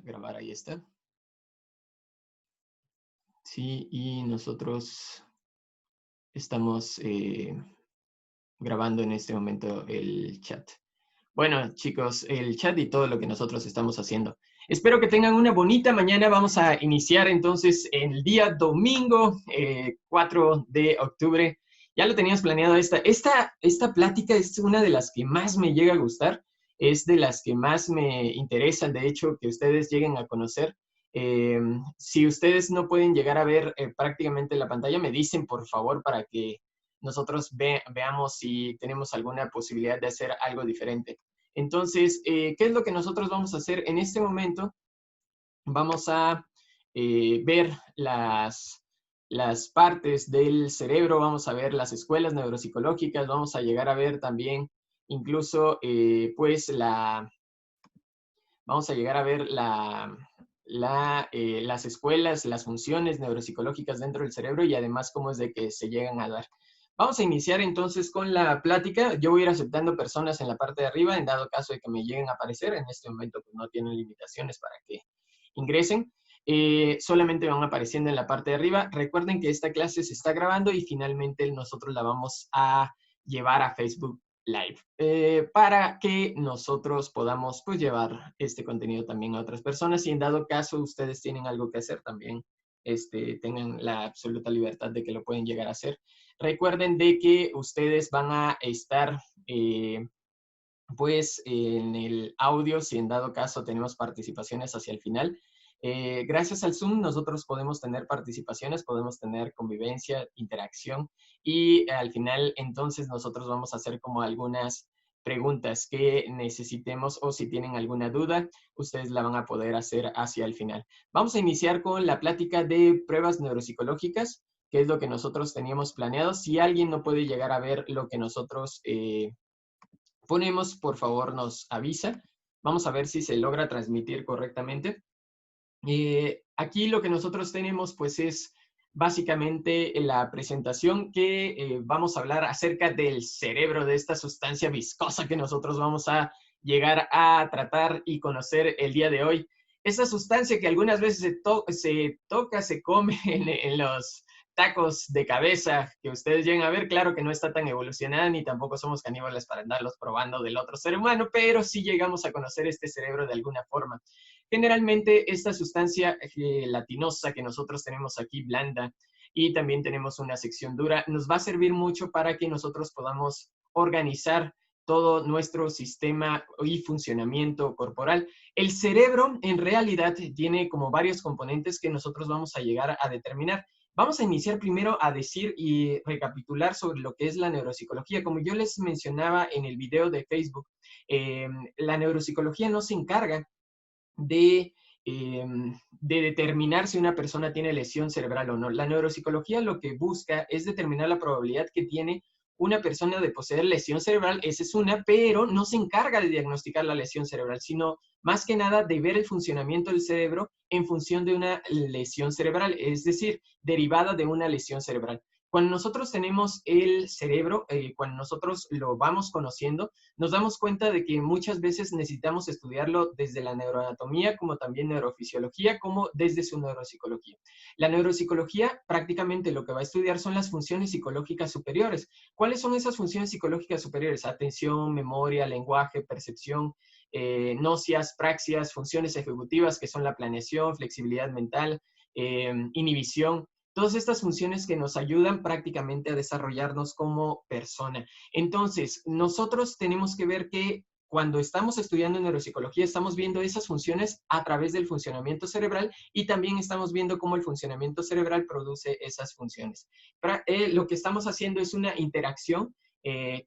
grabar, ahí está. Sí, y nosotros estamos grabando en este momento el chat. Bueno, chicos, el chat y todo lo que nosotros estamos haciendo. Espero que tengan una bonita mañana. Vamos a iniciar entonces el día domingo 4 de octubre. Ya lo teníamos planeado. Esta plática es una de las que más me llega a gustar. Es de las que más me interesan, de hecho, que ustedes lleguen a conocer. Si ustedes no pueden llegar a ver prácticamente la pantalla, me dicen por favor para que nosotros veamos si tenemos alguna posibilidad de hacer algo diferente. Entonces, ¿qué es lo que nosotros vamos a hacer en este momento? Vamos a ver las partes del cerebro, vamos a ver las escuelas neuropsicológicas, vamos a llegar a ver también incluso, pues, vamos a llegar a ver las escuelas, las funciones neuropsicológicas dentro del cerebro y además cómo es de que se llegan a dar. Vamos a iniciar entonces con la plática. Yo voy a ir aceptando personas en la parte de arriba, en dado caso de que me lleguen a aparecer. En este momento pues, no tienen limitaciones para que ingresen. Solamente van apareciendo en la parte de arriba. Recuerden que esta clase se está grabando y finalmente nosotros la vamos a llevar a Facebook Live para que nosotros podamos pues llevar este contenido también a otras personas y en dado caso ustedes tienen algo que hacer también tengan la absoluta libertad de que lo pueden llegar a hacer. Recuerden de que ustedes van a estar pues en el audio, si en dado caso tenemos participaciones hacia el final. Gracias al Zoom nosotros podemos tener participaciones, podemos tener convivencia, interacción y al final entonces nosotros vamos a hacer como algunas preguntas que necesitemos o si tienen alguna duda, ustedes la van a poder hacer hacia el final. Vamos a iniciar con la plática de pruebas neuropsicológicas, que es lo que nosotros teníamos planeado. Si alguien no puede llegar a ver lo que nosotros ponemos, por favor nos avisa. Vamos a ver si se logra transmitir correctamente. Aquí lo que nosotros tenemos pues es básicamente la presentación que vamos a hablar acerca del cerebro, de esta sustancia viscosa que nosotros vamos a llegar a tratar y conocer el día de hoy. Esa sustancia que algunas veces se toca, se come en los tacos de cabeza que ustedes llegan a ver, claro que no está tan evolucionada ni tampoco somos caníbales para andarlos probando del otro ser humano, pero sí llegamos a conocer este cerebro de alguna forma. Generalmente esta sustancia gelatinosa que nosotros tenemos aquí, blanda, y también tenemos una sección dura, nos va a servir mucho para que nosotros podamos organizar todo nuestro sistema y funcionamiento corporal. El cerebro en realidad tiene como varios componentes que nosotros vamos a llegar a determinar. Vamos a iniciar primero a decir y recapitular sobre lo que es la neuropsicología. Como yo les mencionaba en el video de Facebook, la neuropsicología no se encarga de, de determinar si una persona tiene lesión cerebral o no. La neuropsicología lo que busca es determinar la probabilidad que tiene una persona de poseer lesión cerebral, esa es una, pero no se encarga de diagnosticar la lesión cerebral, sino más que nada de ver el funcionamiento del cerebro en función de una lesión cerebral, es decir, derivada de una lesión cerebral. Cuando nosotros tenemos el cerebro, cuando nosotros lo vamos conociendo, nos damos cuenta de que muchas veces necesitamos estudiarlo desde la neuroanatomía, como también neurofisiología, como desde su neuropsicología. La neuropsicología prácticamente lo que va a estudiar son las funciones psicológicas superiores. ¿Cuáles son esas funciones psicológicas superiores? Atención, memoria, lenguaje, percepción, nocias, praxias, funciones ejecutivas, que son la planeación, flexibilidad mental, inhibición. Todas estas funciones que nos ayudan prácticamente a desarrollarnos como persona. Entonces, nosotros tenemos que ver que cuando estamos estudiando neuropsicología, estamos viendo esas funciones a través del funcionamiento cerebral y también estamos viendo cómo el funcionamiento cerebral produce esas funciones. Lo que estamos haciendo es una interacción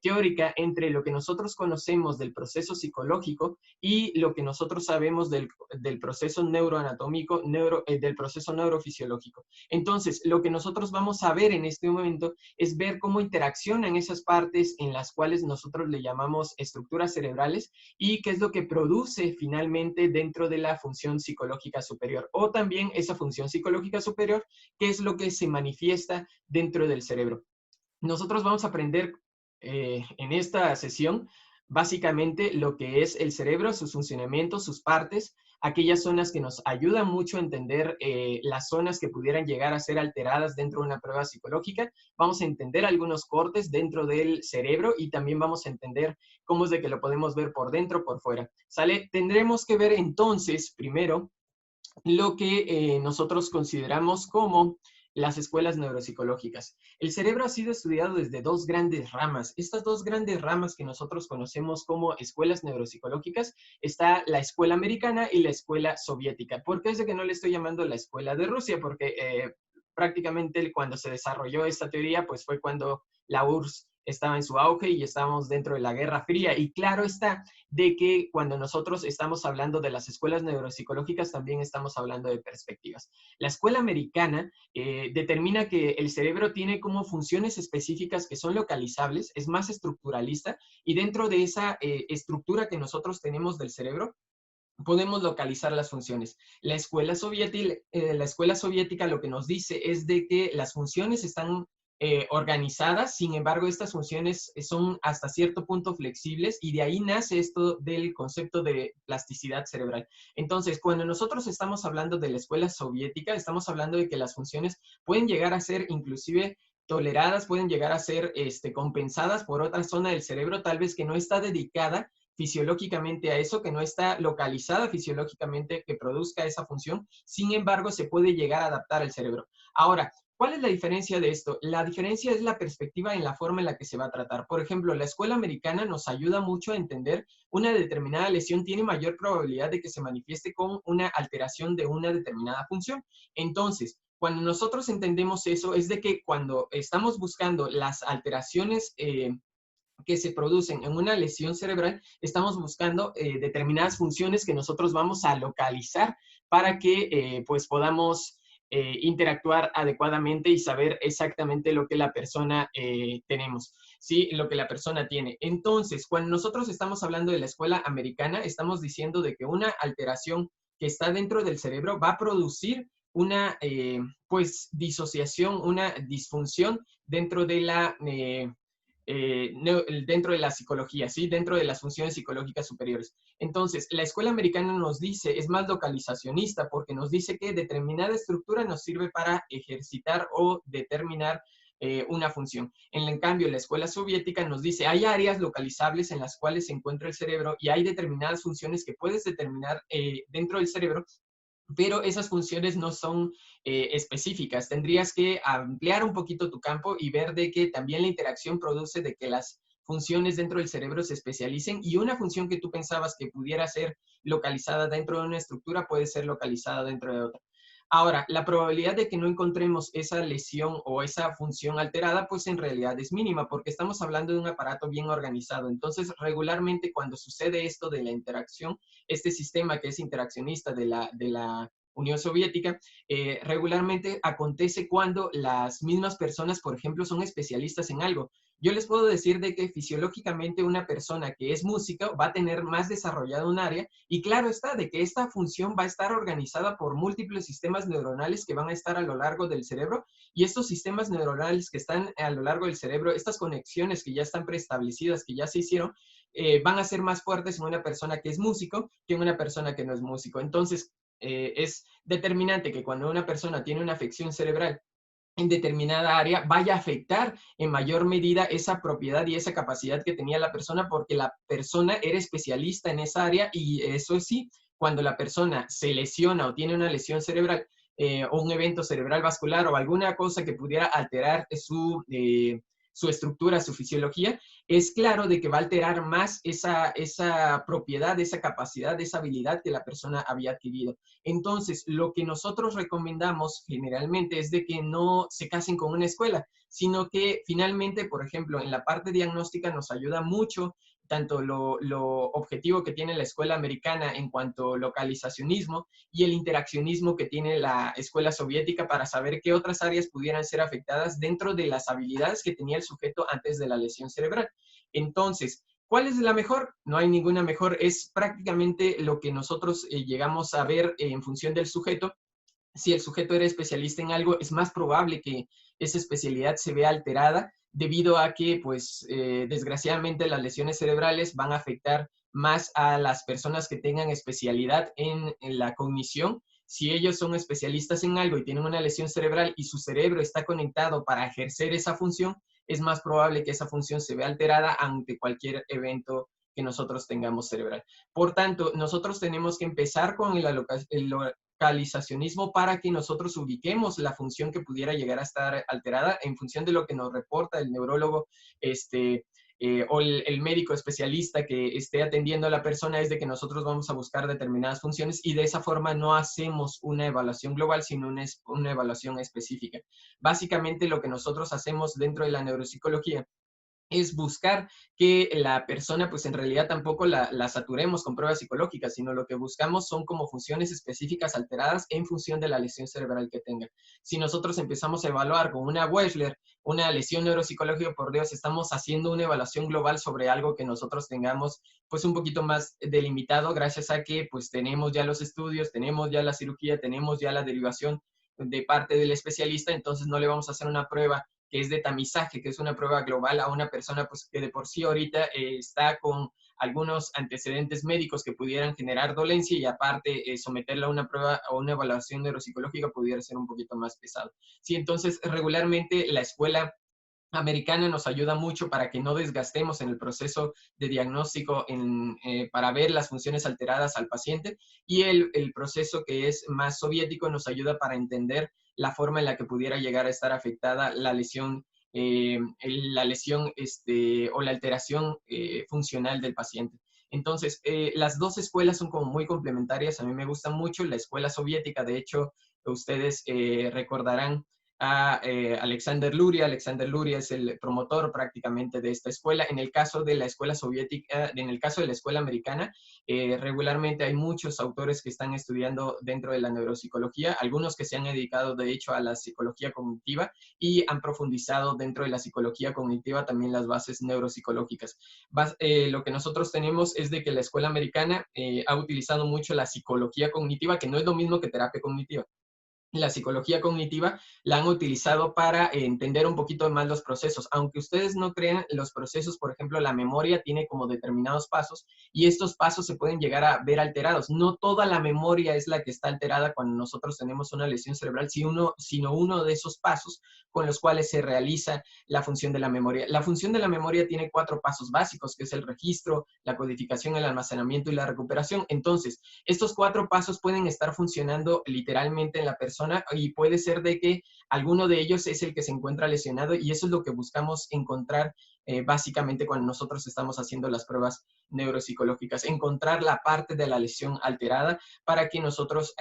teórica entre lo que nosotros conocemos del proceso psicológico y lo que nosotros sabemos del proceso neuroanatómico, del proceso neurofisiológico. Entonces, lo que nosotros vamos a ver en este momento es ver cómo interaccionan esas partes en las cuales nosotros le llamamos estructuras cerebrales y qué es lo que produce finalmente dentro de la función psicológica superior o también esa función psicológica superior, qué es lo que se manifiesta dentro del cerebro. Nosotros vamos a aprender en esta sesión básicamente lo que es el cerebro, sus funcionamientos, sus partes, aquellas zonas que nos ayudan mucho a entender las zonas que pudieran llegar a ser alteradas dentro de una prueba psicológica. Vamos a entender algunos cortes dentro del cerebro y también vamos a entender cómo es de que lo podemos ver por dentro, por fuera. ¿Sale? Tendremos que ver entonces, primero, lo que nosotros consideramos como las escuelas neuropsicológicas. El cerebro ha sido estudiado desde dos grandes ramas. Estas dos grandes ramas que nosotros conocemos como escuelas neuropsicológicas, está la escuela americana y la escuela soviética. ¿Por qué es de que no le estoy llamando la escuela de Rusia? Porque prácticamente cuando se desarrolló esta teoría, pues fue cuando la URSS estaba en su auge y estábamos dentro de la Guerra Fría. Y claro está de que cuando nosotros estamos hablando de las escuelas neuropsicológicas, también estamos hablando de perspectivas. La escuela americana determina que el cerebro tiene como funciones específicas que son localizables, es más estructuralista, y dentro de esa estructura que nosotros tenemos del cerebro, podemos localizar las funciones. La escuela soviética lo que nos dice es de que las funciones están organizadas, sin embargo, estas funciones son hasta cierto punto flexibles y de ahí nace esto del concepto de plasticidad cerebral. Entonces, cuando nosotros estamos hablando de la escuela soviética, estamos hablando de que las funciones pueden llegar a ser inclusive toleradas, pueden llegar a ser compensadas por otra zona del cerebro, tal vez que no está dedicada fisiológicamente a eso, que no está localizada fisiológicamente que produzca esa función, sin embargo, se puede llegar a adaptar al cerebro. Ahora, ¿cuál es la diferencia de esto? La diferencia es la perspectiva en la forma en la que se va a tratar. Por ejemplo, la escuela americana nos ayuda mucho a entender una determinada lesión tiene mayor probabilidad de que se manifieste con una alteración de una determinada función. Entonces, cuando nosotros entendemos eso, es de que cuando estamos buscando las alteraciones que se producen en una lesión cerebral, estamos buscando determinadas funciones que nosotros vamos a localizar para que pues podamos interactuar adecuadamente y saber exactamente lo que la persona tenemos, ¿sí? Lo que la persona tiene. Entonces, cuando nosotros estamos hablando de la escuela americana, estamos diciendo de que una alteración que está dentro del cerebro va a producir una pues disociación, una disfunción dentro de la dentro de la psicología, ¿sí? Dentro de las funciones psicológicas superiores. Entonces, la escuela americana nos dice, es más localizacionista, porque nos dice que determinada estructura nos sirve para ejercitar o determinar una función. En cambio, la escuela soviética nos dice, hay áreas localizables en las cuales se encuentra el cerebro y hay determinadas funciones que puedes determinar dentro del cerebro, pero esas funciones no son específicas. Tendrías que ampliar un poquito tu campo y ver de que también la interacción produce de que las funciones dentro del cerebro se especialicen y una función que tú pensabas que pudiera ser localizada dentro de una estructura puede ser localizada dentro de otra. Ahora, la probabilidad de que no encontremos esa lesión o esa función alterada, pues en realidad es mínima, porque estamos hablando de un aparato bien organizado. Entonces, regularmente cuando sucede esto de la interacción, este sistema que es interaccionista de la Unión Soviética, regularmente acontece cuando las mismas personas, por ejemplo, son especialistas en algo. Yo les puedo decir de que fisiológicamente una persona que es música va a tener más desarrollado un área y claro está de que esta función va a estar organizada por múltiples sistemas neuronales que van a estar a lo largo del cerebro y estos sistemas neuronales que están a lo largo del cerebro, estas conexiones que ya están preestablecidas, que ya se hicieron, van a ser más fuertes en una persona que es músico que en una persona que no es músico. Entonces, es determinante que cuando una persona tiene una afección cerebral en determinada área vaya a afectar en mayor medida esa propiedad y esa capacidad que tenía la persona porque la persona era especialista en esa área y eso sí, cuando la persona se lesiona o tiene una lesión cerebral o un evento cerebral vascular o alguna cosa que pudiera alterar su estructura, su fisiología, es claro de que va a alterar más esa propiedad, esa capacidad, esa habilidad que la persona había adquirido. Entonces, lo que nosotros recomendamos generalmente es de que no se casen con una escuela, sino que finalmente, por ejemplo, en la parte diagnóstica nos ayuda mucho tanto lo objetivo que tiene la escuela americana en cuanto localizacionismo y el interaccionismo que tiene la escuela soviética para saber qué otras áreas pudieran ser afectadas dentro de las habilidades que tenía el sujeto antes de la lesión cerebral. Entonces, ¿cuál es la mejor? No hay ninguna mejor, es prácticamente lo que nosotros llegamos a ver en función del sujeto. Si el sujeto era especialista en algo, es más probable que esa especialidad se vea alterada debido a que, pues, desgraciadamente las lesiones cerebrales van a afectar más a las personas que tengan especialidad en la cognición. Si ellos son especialistas en algo y tienen una lesión cerebral y su cerebro está conectado para ejercer esa función, es más probable que esa función se vea alterada ante cualquier evento que nosotros tengamos cerebral. Por tanto, nosotros tenemos que empezar con el localizacionismo para que nosotros ubiquemos la función que pudiera llegar a estar alterada en función de lo que nos reporta el neurólogo o el médico especialista que esté atendiendo a la persona. Es de que nosotros vamos a buscar determinadas funciones y de esa forma no hacemos una evaluación global, sino una evaluación específica. Básicamente lo que nosotros hacemos dentro de la neuropsicología es buscar que la persona, pues en realidad tampoco la saturemos con pruebas psicológicas, sino lo que buscamos son como funciones específicas alteradas en función de la lesión cerebral que tenga. Si nosotros empezamos a evaluar con una Wechsler una lesión neuropsicológica, por Dios, estamos haciendo una evaluación global sobre algo que nosotros tengamos pues un poquito más delimitado, gracias a que pues tenemos ya los estudios, tenemos ya la cirugía, tenemos ya la derivación de parte del especialista. Entonces no le vamos a hacer una prueba que es de tamizaje, que es una prueba global a una persona pues, que de por sí ahorita está con algunos antecedentes médicos que pudieran generar dolencia, y aparte someterla a una prueba o una evaluación neuropsicológica pudiera ser un poquito más pesado. Sí, entonces regularmente la escuela americana nos ayuda mucho para que no desgastemos en el proceso de diagnóstico para ver las funciones alteradas al paciente, y el proceso que es más soviético nos ayuda para entender la forma en la que pudiera llegar a estar afectada la lesión, o la alteración funcional del paciente. Entonces, las dos escuelas son como muy complementarias. A mí me gustan mucho. La escuela soviética, de hecho, ustedes recordarán a Alexander Luria. Alexander Luria es el promotor prácticamente de esta escuela. En el caso de la escuela soviética, en el caso de la escuela americana, regularmente hay muchos autores que están estudiando dentro de la neuropsicología, algunos que se han dedicado de hecho a la psicología cognitiva y han profundizado dentro de la psicología cognitiva también las bases neuropsicológicas. Lo que nosotros tenemos es de que la escuela americana ha utilizado mucho la psicología cognitiva, que no es lo mismo que terapia cognitiva. La psicología cognitiva la han utilizado para entender un poquito más los procesos. Aunque ustedes no crean, los procesos, por ejemplo, la memoria tiene como determinados pasos, y estos pasos se pueden llegar a ver alterados. No toda la memoria es la que está alterada cuando nosotros tenemos una lesión cerebral, sino uno de esos pasos con los cuales se realiza la función de la memoria. La función de la memoria tiene 4 pasos básicos, que es el registro, la codificación, el almacenamiento y la recuperación. Entonces, estos 4 pasos pueden estar funcionando literalmente en la persona, y puede ser de que alguno de ellos es el que se encuentra lesionado, y eso es lo que buscamos encontrar básicamente cuando nosotros estamos haciendo las pruebas neuropsicológicas, encontrar la parte de la lesión alterada para que nosotros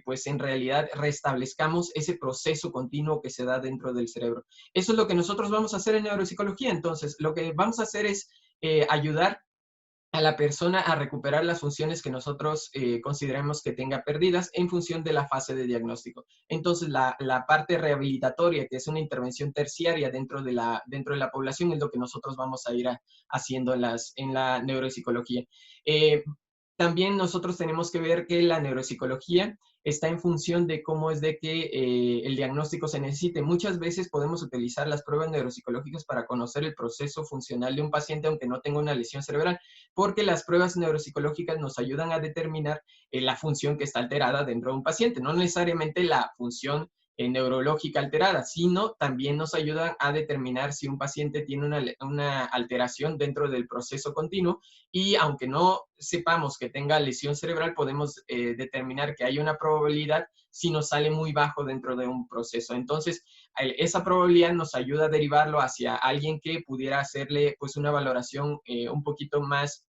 pues en realidad restablezcamos ese proceso continuo que se da dentro del cerebro. Eso es lo que nosotros vamos a hacer en neuropsicología. Entonces, lo que vamos a hacer es ayudar a la persona a recuperar las funciones que nosotros consideremos que tenga perdidas en función de la fase de diagnóstico. Entonces, la parte rehabilitatoria, que es una intervención terciaria dentro de la población, es lo que nosotros vamos a ir haciendo en la neuropsicología. También nosotros tenemos que ver que la neuropsicología está en función de cómo es de que el diagnóstico se necesite. Muchas veces podemos utilizar las pruebas neuropsicológicas para conocer el proceso funcional de un paciente aunque no tenga una lesión cerebral, porque las pruebas neuropsicológicas nos ayudan a determinar la función que está alterada dentro de un paciente, no necesariamente la función neurológica alterada, sino también nos ayudan a determinar si un paciente tiene una alteración dentro del proceso continuo, y aunque no sepamos que tenga lesión cerebral, podemos determinar que hay una probabilidad si nos sale muy bajo dentro de un proceso. Entonces, esa probabilidad nos ayuda a derivarlo hacia alguien que pudiera hacerle pues una valoración un poquito más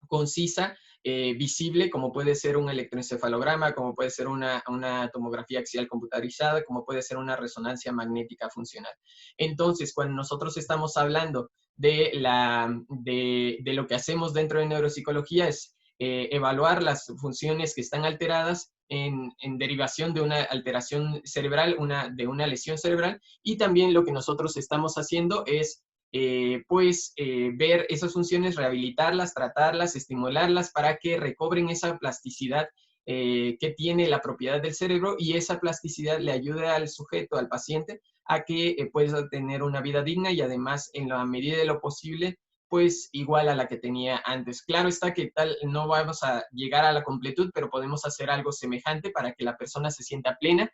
concisa, visible, como puede ser un electroencefalograma, como puede ser una tomografía axial computarizada, como puede ser una resonancia magnética funcional. Entonces, cuando nosotros estamos hablando de lo que hacemos dentro de neuropsicología, es evaluar las funciones que están alteradas en derivación de una alteración cerebral, de una lesión cerebral, y también lo que nosotros estamos haciendo es ver esas funciones, rehabilitarlas, tratarlas, estimularlas para que recobren esa plasticidad que tiene la propiedad del cerebro, y esa plasticidad le ayude al sujeto, al paciente, a que pueda tener una vida digna y además, en la medida de lo posible, pues igual a la que tenía antes. Claro está que tal no vamos a llegar a la completud, pero podemos hacer algo semejante para que la persona se sienta plena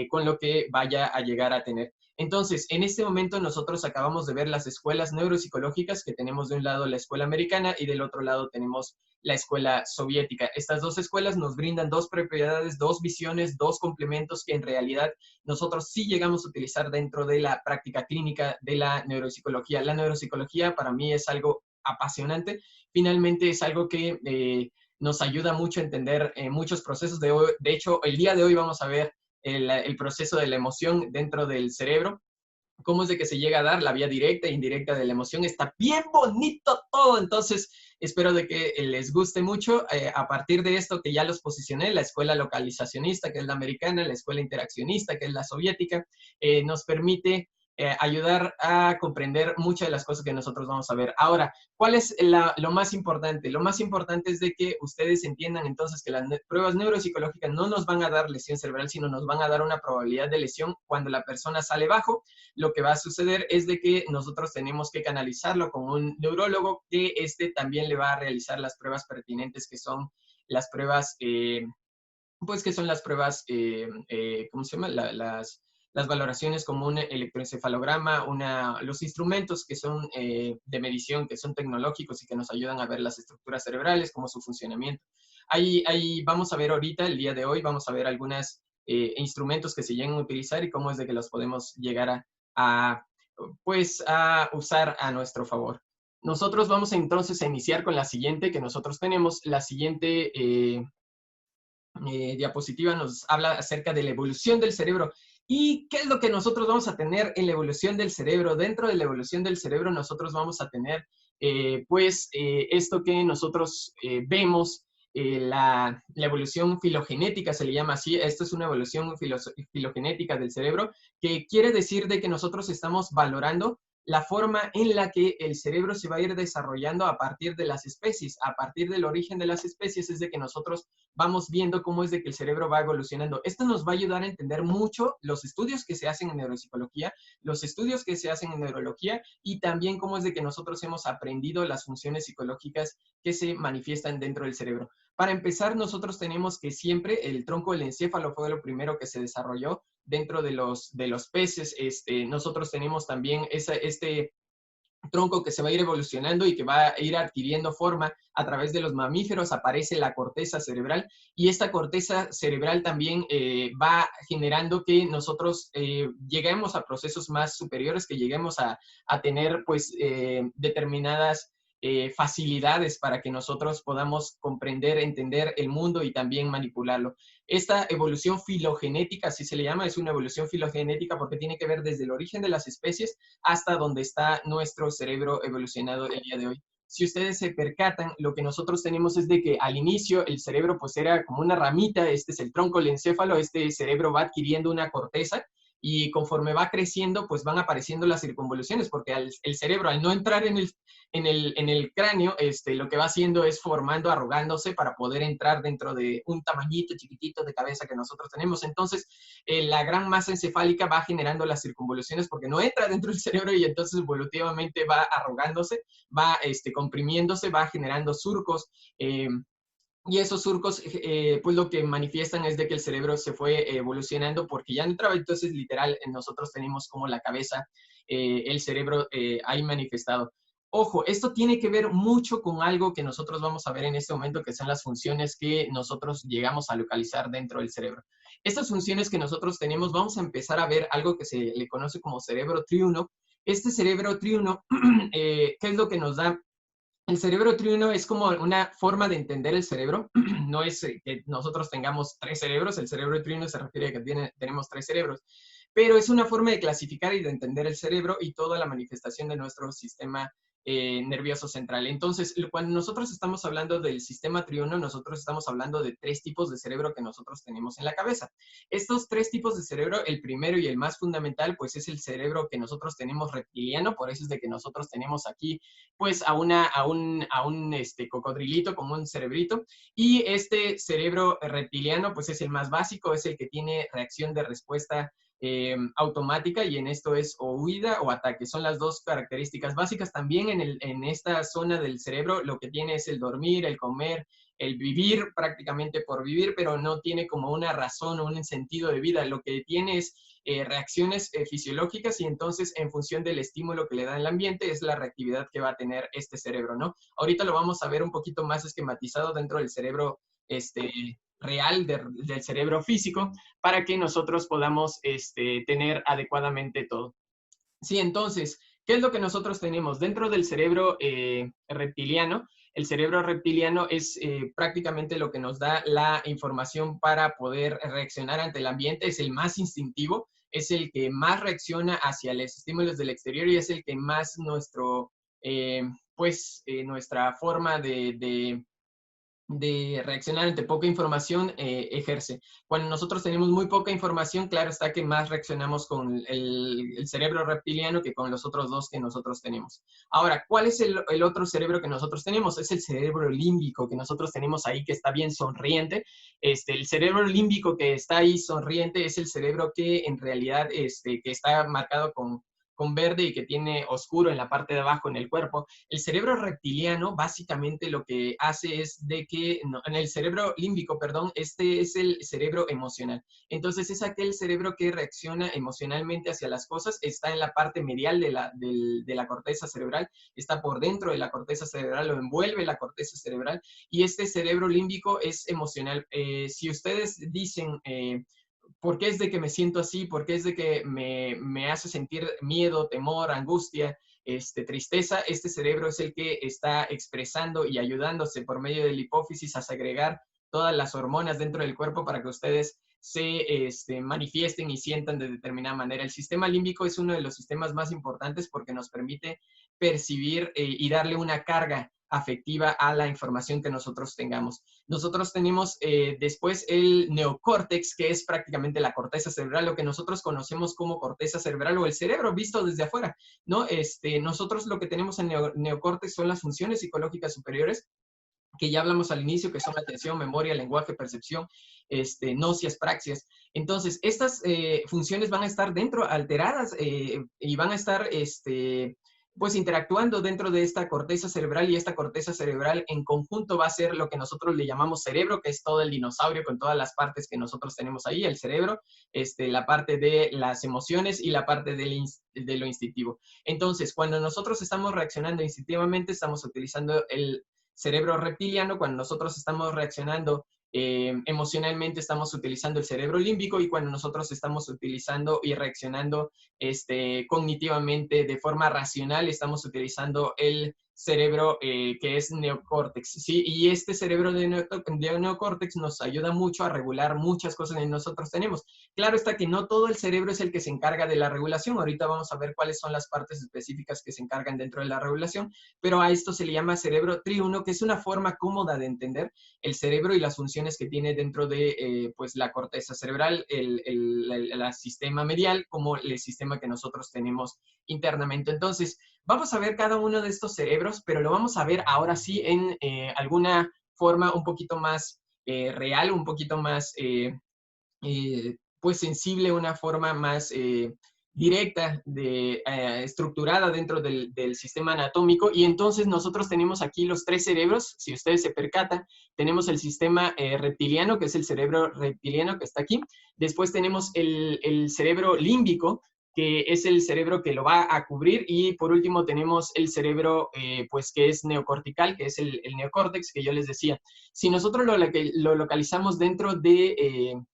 con lo que vaya a llegar a tener. Entonces, en este momento nosotros acabamos de ver las escuelas neuropsicológicas, que tenemos de un lado la escuela americana y del otro lado tenemos la escuela soviética. Estas dos escuelas nos brindan dos propiedades, dos visiones, dos complementos que en realidad nosotros sí llegamos a utilizar dentro de la práctica clínica de la neuropsicología. La neuropsicología para mí es algo apasionante, finalmente es algo que nos ayuda mucho a entender muchos procesos. De hecho, el día de hoy vamos a ver el proceso de la emoción dentro del cerebro, cómo es de que se llega a dar la vía directa e indirecta de la emoción. Está bien bonito todo, entonces espero de que les guste mucho. A partir de esto que ya los posicioné, la escuela localizacionista, que es la americana, la escuela interaccionista, que es la soviética, nos permite ayudar a comprender muchas de las cosas que nosotros vamos a ver. Ahora, ¿cuál es lo más importante? Lo más importante es de que ustedes entiendan entonces que las pruebas neuropsicológicas no nos van a dar lesión cerebral, sino nos van a dar una probabilidad de lesión cuando la persona sale bajo. Lo que va a suceder es de que nosotros tenemos que canalizarlo con un neurólogo que también le va a realizar las pruebas pertinentes, que son las pruebas, pues que son las pruebas, ¿cómo se llama? Las valoraciones como un electroencefalograma, los instrumentos que son de medición, que son tecnológicos y que nos ayudan a ver las estructuras cerebrales, como su funcionamiento. Ahí vamos a ver ahorita, el día de hoy, vamos a ver algunos instrumentos que se llegan a utilizar y cómo es de que los podemos llegar a, pues, a usar a nuestro favor. Nosotros vamos entonces a iniciar con la siguiente que nosotros tenemos. La siguiente diapositiva nos habla acerca de la evolución del cerebro. ¿Y qué es lo que nosotros vamos a tener en la evolución del cerebro? Dentro de la evolución del cerebro nosotros vamos a tener, esto que nosotros vemos, la evolución filogenética se le llama así. Esto es una evolución filogenética del cerebro, que quiere decir de que nosotros estamos valorando la forma en la que el cerebro se va a ir desarrollando a partir de las especies, a partir del origen de las especies, es de que nosotros vamos viendo cómo es de que el cerebro va evolucionando. Esto nos va a ayudar a entender mucho los estudios que se hacen en neuropsicología, los estudios que se hacen en neurología y también cómo es de que nosotros hemos aprendido las funciones psicológicas que se manifiestan dentro del cerebro. Para empezar, nosotros tenemos que siempre el tronco del encéfalo fue lo primero que se desarrolló dentro de los peces. Nosotros tenemos también este tronco que se va a ir evolucionando y que va a ir adquiriendo forma a través de los mamíferos. Aparece la corteza cerebral y esta corteza cerebral también va generando que nosotros lleguemos a procesos más superiores, que lleguemos a tener pues determinadas facilidades para que nosotros podamos comprender, entender el mundo y también manipularlo. Esta evolución filogenética, así se le llama, es una evolución filogenética porque tiene que ver desde el origen de las especies hasta donde está nuestro cerebro evolucionado el día de hoy. Si ustedes se percatan, lo que nosotros tenemos es de que al inicio el cerebro pues era como una ramita, este es el tronco, el encéfalo, este cerebro va adquiriendo una corteza y conforme va creciendo pues van apareciendo las circunvoluciones porque el cerebro al no entrar en el cráneo, lo que va haciendo es formando, arrugándose para poder entrar dentro de un tamañito chiquitito de cabeza que nosotros tenemos. Entonces, la gran masa encefálica va generando las circunvoluciones porque no entra dentro del cerebro y entonces evolutivamente va arrugándose, va comprimiéndose, va generando surcos. Y esos surcos, pues lo que manifiestan es de que el cerebro se fue evolucionando porque ya no entraba. Entonces, literal, nosotros tenemos como la cabeza, el cerebro ahí manifestado. Ojo, esto tiene que ver mucho con algo que nosotros vamos a ver en este momento, que son las funciones que nosotros llegamos a localizar dentro del cerebro. Estas funciones que nosotros tenemos, vamos a empezar a ver algo que se le conoce como cerebro triuno. Este cerebro triuno, ¿qué es lo que nos da? El cerebro triuno es como una forma de entender el cerebro. No es que nosotros tengamos tres cerebros. El cerebro triuno se refiere a que tenemos tres cerebros. Pero es una forma de clasificar y de entender el cerebro y toda la manifestación de nuestro sistema nervioso central. Entonces, cuando nosotros estamos hablando del sistema triuno, nosotros estamos hablando de tres tipos de cerebro que nosotros tenemos en la cabeza. Estos tres tipos de cerebro, el primero y el más fundamental, pues es el cerebro que nosotros tenemos reptiliano. Por eso es de que nosotros tenemos aquí pues a un cocodrilito como un cerebrito, y este cerebro reptiliano pues es el más básico, es el que tiene reacción de respuesta automática, y en esto es o huida o ataque. Son las dos características básicas. También en esta zona del cerebro lo que tiene es el dormir, el comer, el vivir prácticamente por vivir, pero no tiene como una razón o un sentido de vida. Lo que tiene es reacciones fisiológicas, y entonces en función del estímulo que le da el ambiente es la reactividad que va a tener este cerebro, ¿no? Ahorita lo vamos a ver un poquito más esquematizado dentro del cerebro real, del cerebro físico, para que nosotros podamos tener adecuadamente todo. Sí, entonces, ¿qué es lo que nosotros tenemos? Dentro del cerebro reptiliano, el cerebro reptiliano es prácticamente lo que nos da la información para poder reaccionar ante el ambiente, es el más instintivo, es el que más reacciona hacia los estímulos del exterior, y es el que más nuestra forma de reaccionar ante poca información ejerce. Cuando nosotros tenemos muy poca información, claro está que más reaccionamos con el cerebro reptiliano que con los otros dos que nosotros tenemos. Ahora, ¿cuál es el otro cerebro que nosotros tenemos? Es el cerebro límbico que nosotros tenemos ahí, que está bien sonriente. El cerebro límbico que está ahí sonriente es el cerebro que en realidad que está marcado con verde y que tiene oscuro en la parte de abajo en el cuerpo. El cerebro reptiliano básicamente lo que hace es de que, no, en el cerebro límbico, perdón, este es el cerebro emocional. Entonces es aquel cerebro que reacciona emocionalmente hacia las cosas, está en la parte medial de la corteza cerebral, está por dentro de la corteza cerebral, lo envuelve la corteza cerebral, y este cerebro límbico es emocional. Si ustedes dicen... ¿por qué es de que me siento así? ¿Por qué es de que me hace sentir miedo, temor, angustia, tristeza? Este cerebro es el que está expresando y ayudándose por medio de la hipófisis a segregar todas las hormonas dentro del cuerpo para que ustedes se manifiesten y sientan de determinada manera. El sistema límbico es uno de los sistemas más importantes porque nos permite percibir y darle una carga afectiva a la información que nosotros tengamos. Nosotros tenemos después el neocórtex, que es prácticamente la corteza cerebral, lo que nosotros conocemos como corteza cerebral o el cerebro visto desde afuera, ¿no? Nosotros lo que tenemos en neocórtex son las funciones psicológicas superiores, que ya hablamos al inicio, que son atención, memoria, lenguaje, percepción, nocias, praxias. Entonces, estas funciones van a estar dentro, alteradas, y van a estar, pues, interactuando dentro de esta corteza cerebral, y esta corteza cerebral en conjunto va a ser lo que nosotros le llamamos cerebro, que es todo el dinosaurio con todas las partes que nosotros tenemos ahí, el cerebro, la parte de las emociones y la parte de lo instintivo. Entonces, cuando nosotros estamos reaccionando instintivamente, estamos utilizando el cerebro reptiliano. Cuando nosotros estamos reaccionando emocionalmente, estamos utilizando el cerebro límbico, y cuando nosotros estamos utilizando y reaccionando cognitivamente de forma racional, estamos utilizando el cerebro que es neocórtex, ¿sí? Y este cerebro de neocórtex nos ayuda mucho a regular muchas cosas que nosotros tenemos. Claro está que no todo el cerebro es el que se encarga de la regulación. Ahorita vamos a ver cuáles son las partes específicas que se encargan dentro de la regulación, pero a esto se le llama cerebro triuno, que es una forma cómoda de entender el cerebro y las funciones que tiene dentro de pues la corteza cerebral, el sistema medial, como el sistema que nosotros tenemos internamente. Entonces, vamos a ver cada uno de estos cerebros, pero lo vamos a ver ahora sí en alguna forma un poquito más real, un poquito más pues sensible, una forma más directa, estructurada dentro del sistema anatómico. Y entonces nosotros tenemos aquí los tres cerebros. Si ustedes se percatan, tenemos el sistema reptiliano, que es el cerebro reptiliano que está aquí. Después tenemos el cerebro límbico, que es el cerebro que lo va a cubrir, y por último tenemos el cerebro pues que es neocortical, que es el neocórtex que yo les decía. Si nosotros lo localizamos dentro del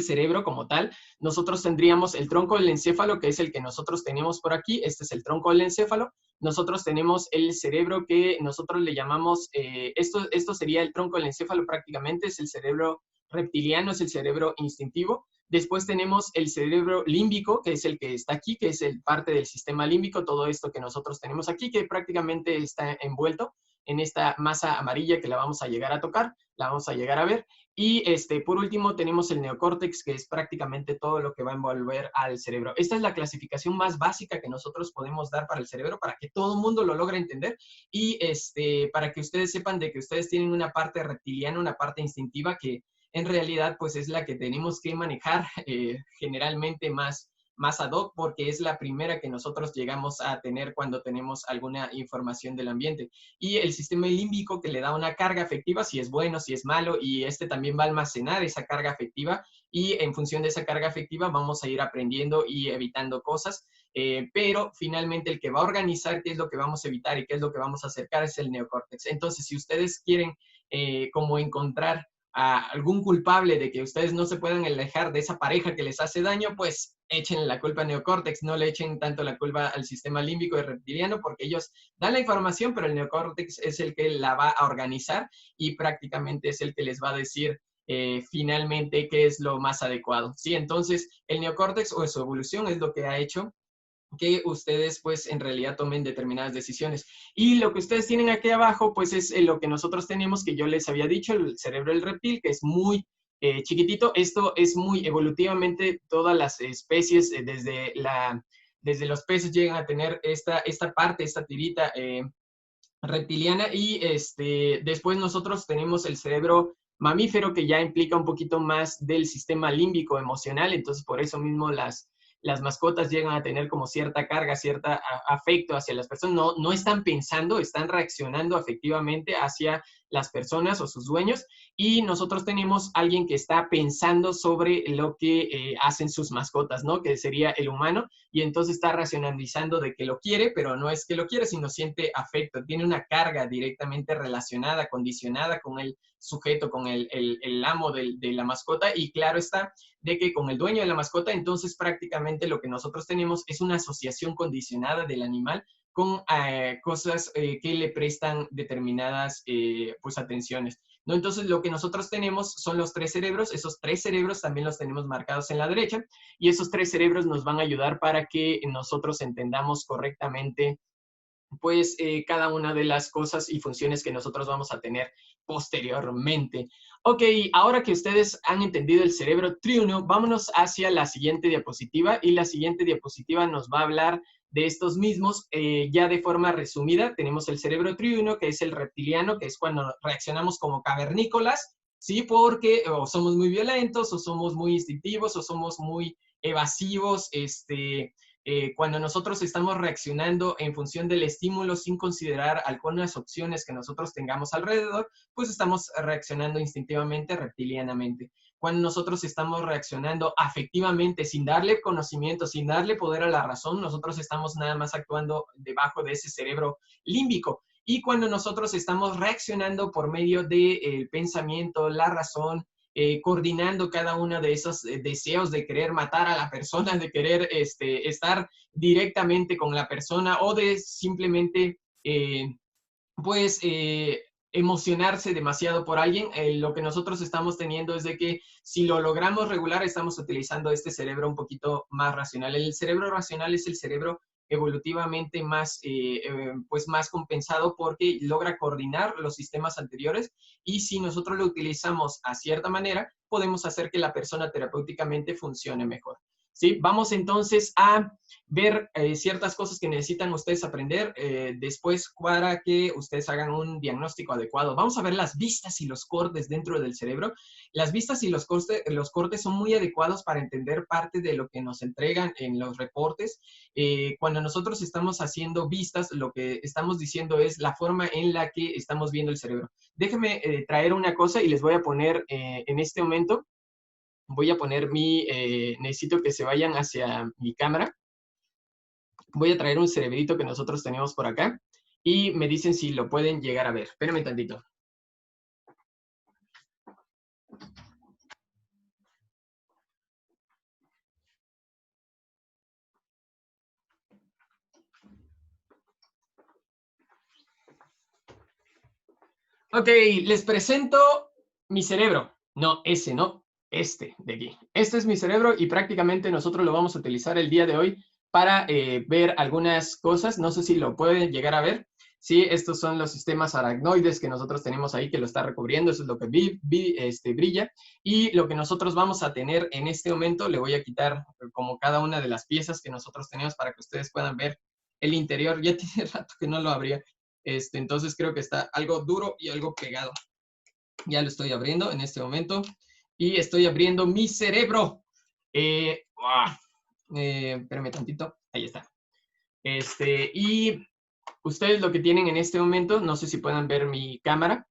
cerebro como tal, nosotros tendríamos el tronco del encéfalo, que es el que nosotros tenemos por aquí. Este es el tronco del encéfalo. Nosotros tenemos el cerebro que nosotros le llamamos, esto sería el tronco del encéfalo prácticamente, es el cerebro reptiliano, es el cerebro instintivo. Después tenemos el cerebro límbico, que es el que está aquí, que es el parte del sistema límbico, todo esto que nosotros tenemos aquí, que prácticamente está envuelto en esta masa amarilla que la vamos a llegar a tocar, la vamos a llegar a ver. Y por último tenemos el neocórtex, que es prácticamente todo lo que va a envolver al cerebro. Esta es la clasificación más básica que nosotros podemos dar para el cerebro, para que todo el mundo lo logre entender, y para que ustedes sepan de que ustedes tienen una parte reptiliana, una parte instintiva, que en realidad pues es la que tenemos que manejar generalmente más ad hoc, porque es la primera que nosotros llegamos a tener cuando tenemos alguna información del ambiente. Y el sistema límbico, que le da una carga afectiva, si es bueno, si es malo, y este también va a almacenar esa carga afectiva, y en función de esa carga afectiva vamos a ir aprendiendo y evitando cosas, pero finalmente el que va a organizar qué es lo que vamos a evitar y qué es lo que vamos a acercar es el neocórtex. Entonces, si ustedes quieren como encontrar a algún culpable de que ustedes no se puedan alejar de esa pareja que les hace daño, pues echen la culpa al neocórtex, no le echen tanto la culpa al sistema límbico y reptiliano, porque ellos dan la información, pero el neocórtex es el que la va a organizar y prácticamente es el que les va a decir finalmente qué es lo más adecuado. ¿Sí? Entonces, el neocórtex o su evolución es lo que ha hecho que ustedes pues en realidad tomen determinadas decisiones. Y lo que ustedes tienen aquí abajo pues es lo que nosotros tenemos, que yo les había dicho, el cerebro del reptil, que es muy chiquitito. Esto es muy evolutivamente, todas las especies desde los peces llegan a tener esta parte, esta tirita reptiliana, y después nosotros tenemos el cerebro mamífero, que ya implica un poquito más del sistema límbico emocional. Entonces por eso mismo las mascotas llegan a tener como cierta carga, cierto afecto hacia las personas. No, no están pensando, están reaccionando afectivamente hacia las personas o sus dueños, y nosotros tenemos alguien que está pensando sobre lo que hacen sus mascotas, ¿no? Que sería el humano, y entonces está racionalizando de que lo quiere, pero no es que lo quiere, sino siente afecto, tiene una carga directamente relacionada, condicionada con el sujeto, con el amo de la mascota, y claro está de que con el dueño de la mascota, entonces prácticamente lo que nosotros tenemos es una asociación condicionada del animal con cosas que le prestan determinadas pues atenciones, ¿no? Entonces lo que nosotros tenemos son los tres cerebros. Esos tres cerebros también los tenemos marcados en la derecha, y esos tres cerebros nos van a ayudar para que nosotros entendamos correctamente pues cada una de las cosas y funciones que nosotros vamos a tener posteriormente. Ok, ahora que ustedes han entendido el cerebro triuno, vámonos hacia la siguiente diapositiva, y la siguiente diapositiva nos va a hablar de estos mismos, ya de forma resumida. Tenemos el cerebro triuno, que es el reptiliano, que es cuando reaccionamos como cavernícolas, ¿sí? Porque o somos muy violentos, o somos muy instintivos, o somos muy evasivos, cuando nosotros estamos reaccionando en función del estímulo sin considerar algunas opciones que nosotros tengamos alrededor, pues estamos reaccionando instintivamente, reptilianamente. Cuando nosotros estamos reaccionando afectivamente, sin darle conocimiento, sin darle poder a la razón, nosotros estamos nada más actuando debajo de ese cerebro límbico. Y cuando nosotros estamos reaccionando por medio del pensamiento, la razón, coordinando cada uno de esos deseos de querer matar a la persona, de querer estar directamente con la persona, o de simplemente, pues, emocionarse demasiado por alguien. Lo que nosotros estamos teniendo es de que si lo logramos regular, estamos utilizando este cerebro un poquito más racional. El cerebro racional es el cerebro evolutivamente más, pues más compensado, porque logra coordinar los sistemas anteriores, y si nosotros lo utilizamos a cierta manera, podemos hacer que la persona terapéuticamente funcione mejor. ¿Sí? Vamos entonces a ver ciertas cosas que necesitan ustedes aprender después para que ustedes hagan un diagnóstico adecuado. Vamos a ver las vistas y los cortes dentro del cerebro. Las vistas y los cortes son muy adecuados para entender parte de lo que nos entregan en los reportes. Cuando nosotros estamos haciendo vistas, lo que estamos diciendo es la forma en la que estamos viendo el cerebro. Déjenme traer una cosa y les voy a poner en este momento, voy a poner necesito que se vayan hacia mi cámara. Voy a traer un cerebrito que nosotros tenemos por acá, y me dicen si lo pueden llegar a ver. Espérenme tantito. Ok, les presento mi cerebro. No, ese no, este de aquí. Este es mi cerebro, y prácticamente nosotros lo vamos a utilizar el día de hoy para ver algunas cosas. No sé si lo pueden llegar a ver. Sí, estos son los sistemas aracnoides que nosotros tenemos ahí, que lo está recubriendo. Eso es lo que brilla. Y lo que nosotros vamos a tener en este momento, le voy a quitar como cada una de las piezas que nosotros tenemos para que ustedes puedan ver el interior. Ya tiene rato que no lo abría. Entonces creo que está algo duro y algo pegado. Ya lo estoy abriendo en este momento. y estoy abriendo mi cerebro. Espérame tantito, ahí está. Y ustedes lo que tienen en este momento, no sé si puedan ver mi cámara,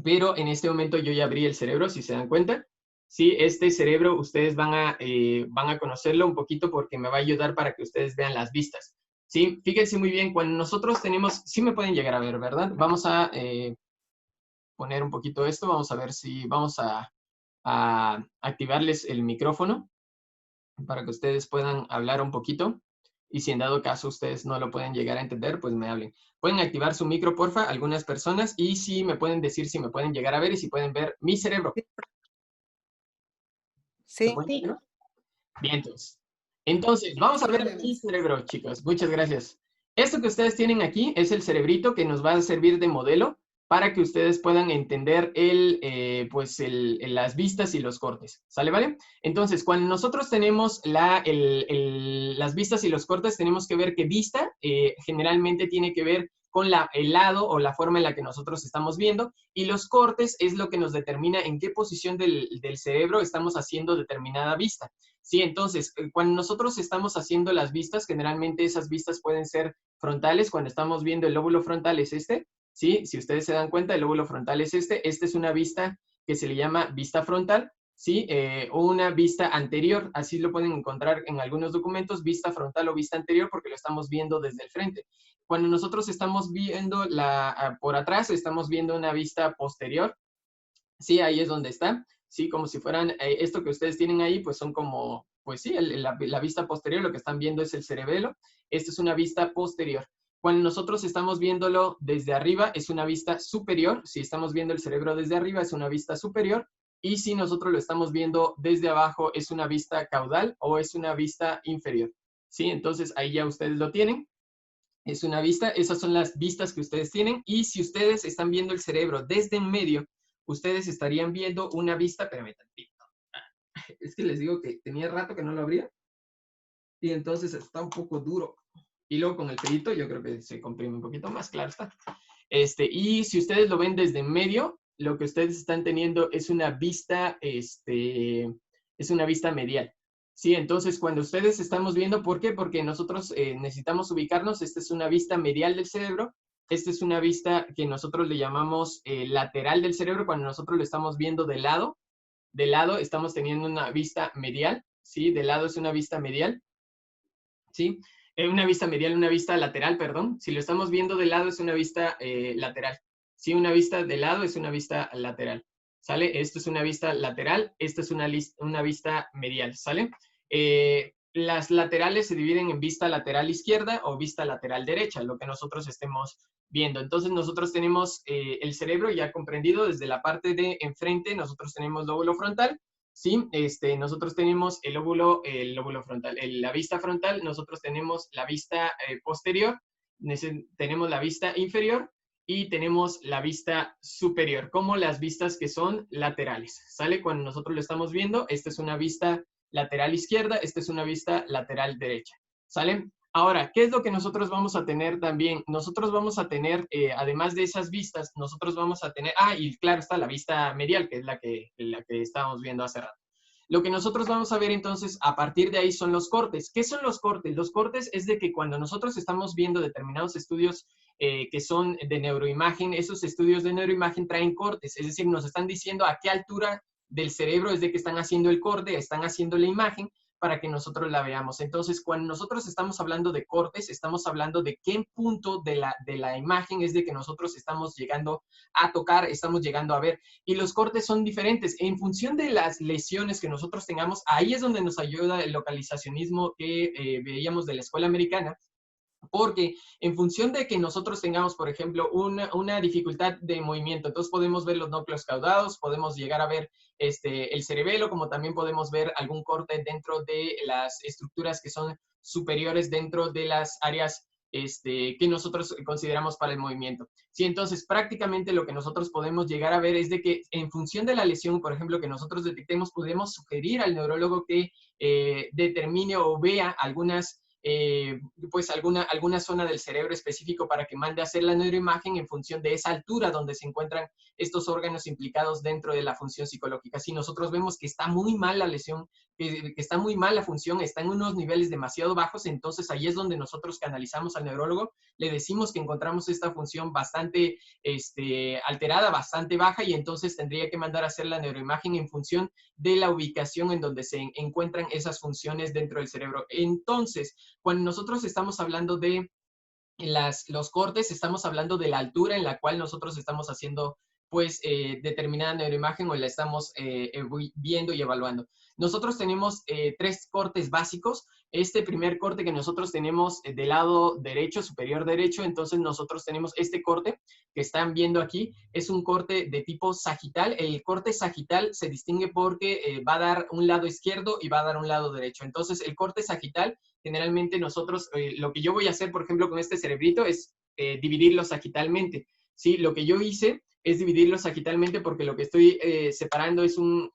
pero en este momento yo ya abrí el cerebro, si se dan cuenta. Sí, este cerebro ustedes van a conocerlo un poquito porque me va a ayudar para que ustedes vean las vistas. Sí, fíjense muy bien, cuando nosotros tenemos, sí me pueden llegar a ver, ¿verdad? Vamos a poner un poquito esto, vamos a ver si vamos a activarles el micrófono para que ustedes puedan hablar un poquito. Y si en dado caso ustedes no lo pueden llegar a entender, pues me hablen. Pueden activar su micro, porfa, algunas personas, y si me pueden decir si me pueden llegar a ver y si pueden ver mi cerebro. ¿Me Sí. pueden ver? Bien, entonces, vamos a ver mi cerebro, chicos. Muchas gracias. Esto que ustedes tienen aquí es el cerebrito que nos va a servir de modelo para que ustedes puedan entender las vistas y los cortes. ¿Sale, vale? Entonces, cuando nosotros tenemos las vistas y los cortes, tenemos que ver que vista generalmente tiene que ver con el lado o la forma en la que nosotros estamos viendo, y los cortes es lo que nos determina en qué posición del cerebro estamos haciendo determinada vista. Sí, entonces, cuando nosotros estamos haciendo las vistas, generalmente esas vistas pueden ser frontales. Cuando estamos viendo el lóbulo frontal es este, ¿sí? Si ustedes se dan cuenta, el lóbulo frontal es este. Esta es una vista que se le llama vista frontal, ¿sí? O una vista anterior, así lo pueden encontrar en algunos documentos, vista frontal o vista anterior, porque lo estamos viendo desde el frente. Cuando nosotros estamos viendo por atrás, estamos viendo una vista posterior, ¿sí? Ahí es donde está. Sí, como si fueran, esto que ustedes tienen ahí, pues son como, pues sí, la vista posterior, lo que están viendo es el cerebelo. Esta es una vista posterior. Cuando nosotros estamos viéndolo desde arriba, es una vista superior. Si estamos viendo el cerebro desde arriba, es una vista superior. Y si nosotros lo estamos viendo desde abajo, es una vista caudal o es una vista inferior. Sí, entonces ahí ya ustedes lo tienen. Es una vista, esas son las vistas que ustedes tienen. Y si ustedes están viendo el cerebro desde en medio, ustedes estarían viendo una vista, espérame tantito. Es que les digo que tenía rato que no lo abría y entonces está un poco duro. Y luego con el pedito yo creo que se comprime un poquito más, claro está. Y si ustedes lo ven desde en medio, lo que ustedes están teniendo es una vista, es una vista medial. Sí, entonces cuando ustedes estamos viendo, ¿por qué? Porque nosotros necesitamos ubicarnos. Esta es una vista medial del cerebro. Esta es una vista que nosotros le llamamos lateral del cerebro. Cuando nosotros lo estamos viendo de lado estamos teniendo una vista medial, ¿sí? De lado es una vista medial, ¿sí? Una vista medial, una vista lateral, perdón. Si lo estamos viendo de lado es una vista lateral. Sí, una vista de lado es una vista lateral. ¿Sale? Esto es una vista lateral, esta es una vista medial, ¿sale? Las laterales se dividen en vista lateral izquierda o vista lateral derecha, lo que nosotros estemos viendo. Entonces nosotros tenemos el cerebro ya comprendido desde la parte de enfrente, nosotros tenemos lóbulo frontal, ¿sí? Nosotros tenemos el lóbulo frontal, la vista frontal, nosotros tenemos la vista posterior, tenemos la vista inferior y tenemos la vista superior, como las vistas que son laterales, ¿sale? Cuando nosotros lo estamos viendo, esta es una vista lateral izquierda, esta es una vista lateral derecha, ¿sale? Ahora, ¿qué es lo que nosotros vamos a tener también? Nosotros vamos a tener, además de esas vistas, nosotros vamos a tener, y claro está la vista medial, que es la que estábamos viendo hace rato. Lo que nosotros vamos a ver entonces a partir de ahí son los cortes. ¿Qué son los cortes? Los cortes es de que cuando nosotros estamos viendo determinados estudios que son de neuroimagen, esos estudios de neuroimagen traen cortes, es decir, nos están diciendo a qué altura del cerebro es de que están haciendo el corte, están haciendo la imagen para que nosotros la veamos. Entonces, cuando nosotros estamos hablando de cortes, estamos hablando de qué punto de la imagen es de que nosotros estamos llegando a tocar, estamos llegando a ver. Y los cortes son diferentes. En función de las lesiones que nosotros tengamos, ahí es donde nos ayuda el localizacionismo que veíamos de la escuela americana, porque en función de que nosotros tengamos, por ejemplo, una dificultad de movimiento, entonces podemos ver los núcleos caudados, podemos llegar a ver el cerebelo, como también podemos ver algún corte dentro de las estructuras que son superiores dentro de las áreas que nosotros consideramos para el movimiento. Sí, entonces prácticamente lo que nosotros podemos llegar a ver es de que en función de la lesión, por ejemplo, que nosotros detectemos, podemos sugerir al neurólogo que determine o vea algunas pues alguna zona del cerebro específico para que mande a hacer la neuroimagen en función de esa altura donde se encuentran estos órganos implicados dentro de la función psicológica. Si nosotros vemos que está muy mal la lesión, que está muy mal la función, está en unos niveles demasiado bajos, entonces ahí es donde nosotros canalizamos al neurólogo, le decimos que encontramos esta función bastante alterada, bastante baja, y entonces tendría que mandar a hacer la neuroimagen en función de la ubicación en donde se encuentran esas funciones dentro del cerebro. Entonces, cuando nosotros estamos hablando de los cortes, estamos hablando de la altura en la cual nosotros estamos haciendo pues determinada neuroimagen o la estamos viendo y evaluando. Nosotros tenemos 3 cortes básicos. Este primer corte que nosotros tenemos del lado derecho, superior derecho, entonces nosotros tenemos este corte que están viendo aquí, es un corte de tipo sagital. El corte sagital se distingue porque va a dar un lado izquierdo y va a dar un lado derecho. Entonces el corte sagital, generalmente nosotros, lo que yo voy a hacer, por ejemplo, con este cerebrito es dividirlo sagitalmente. ¿Sí? Lo que yo hice es dividirlo sagitalmente porque lo que estoy separando es un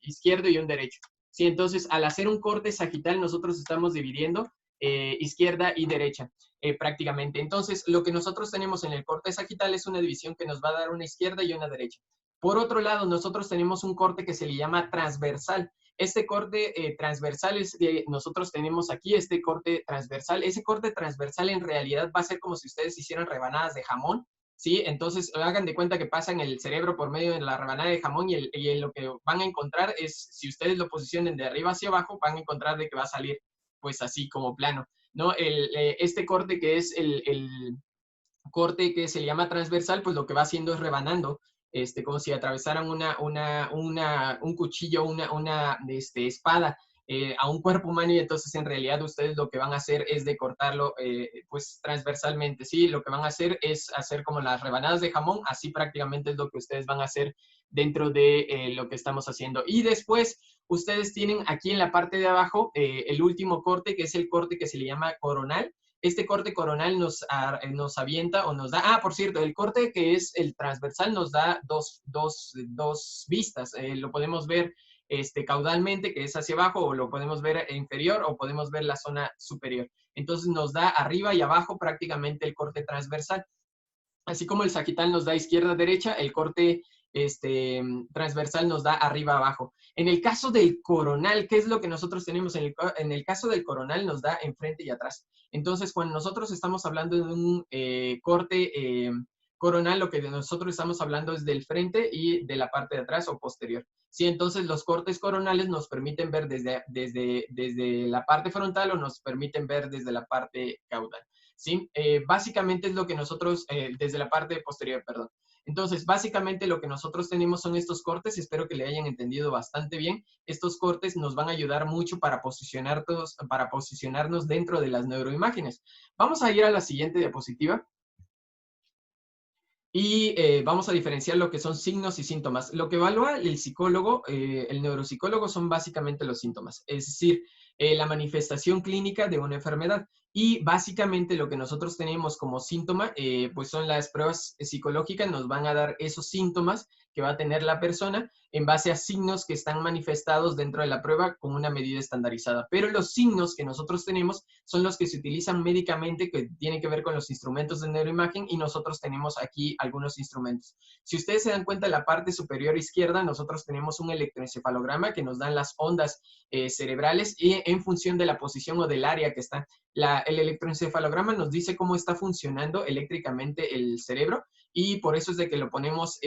izquierdo y un derecho. ¿Sí? Entonces, al hacer un corte sagital, nosotros estamos dividiendo izquierda y derecha prácticamente. Entonces, lo que nosotros tenemos en el corte sagital es una división que nos va a dar una izquierda y una derecha. Por otro lado, nosotros tenemos un corte que se le llama transversal. Este corte transversal es que nosotros tenemos aquí, este corte transversal. Ese corte transversal en realidad va a ser como si ustedes hicieran rebanadas de jamón, ¿sí? Entonces, hagan de cuenta que pasan el cerebro por medio de la rebanada de jamón y lo que van a encontrar es, si ustedes lo posicionen de arriba hacia abajo, van a encontrar de que va a salir, pues, así como plano, ¿no? Este corte que es el corte que se llama transversal, pues lo que va haciendo es rebanando, como si atravesaran un cuchillo, una espada a un cuerpo humano, y entonces en realidad ustedes lo que van a hacer es de cortarlo pues transversalmente, ¿sí? Lo que van a hacer es hacer como las rebanadas de jamón, así prácticamente es lo que ustedes van a hacer dentro de lo que estamos haciendo. Y después ustedes tienen aquí en la parte de abajo el último corte, que es el corte que se le llama coronal. Este corte coronal nos avienta o nos da, por cierto, el corte que es el transversal nos da dos vistas. Lo podemos ver caudalmente, que es hacia abajo, o lo podemos ver inferior, o podemos ver la zona superior. Entonces nos da arriba y abajo prácticamente el corte transversal. Así como el sagital nos da izquierda-derecha, el corte transversal nos da arriba-abajo. En el caso del coronal, ¿qué es lo que nosotros tenemos? En el caso del coronal nos da enfrente y atrás. Entonces, cuando nosotros estamos hablando de un corte coronal, lo que nosotros estamos hablando es del frente y de la parte de atrás o posterior. Sí, entonces los cortes coronales nos permiten ver desde la parte frontal o nos permiten ver desde la parte caudal. ¿Sí? Básicamente es lo que nosotros, desde la parte posterior, perdón. Entonces, básicamente lo que nosotros tenemos son estos cortes, espero que le hayan entendido bastante bien. Estos cortes nos van a ayudar mucho para posicionarnos dentro de las neuroimágenes. Vamos a ir a la siguiente diapositiva. Y vamos a diferenciar lo que son signos y síntomas. Lo que evalúa el psicólogo, el neuropsicólogo, son básicamente los síntomas, es decir, la manifestación clínica de una enfermedad. Y básicamente lo que nosotros tenemos como síntoma, pues son las pruebas psicológicas, nos van a dar esos síntomas que va a tener la persona en base a signos que están manifestados dentro de la prueba con una medida estandarizada. Pero los signos que nosotros tenemos son los que se utilizan médicamente, que tienen que ver con los instrumentos de neuroimagen, y nosotros tenemos aquí algunos instrumentos. Si ustedes se dan cuenta, en la parte superior izquierda nosotros tenemos un electroencefalograma que nos dan las ondas cerebrales y en función de la posición o del área que está. El electroencefalograma nos dice cómo está funcionando eléctricamente el cerebro, y por eso es de que lo ponemos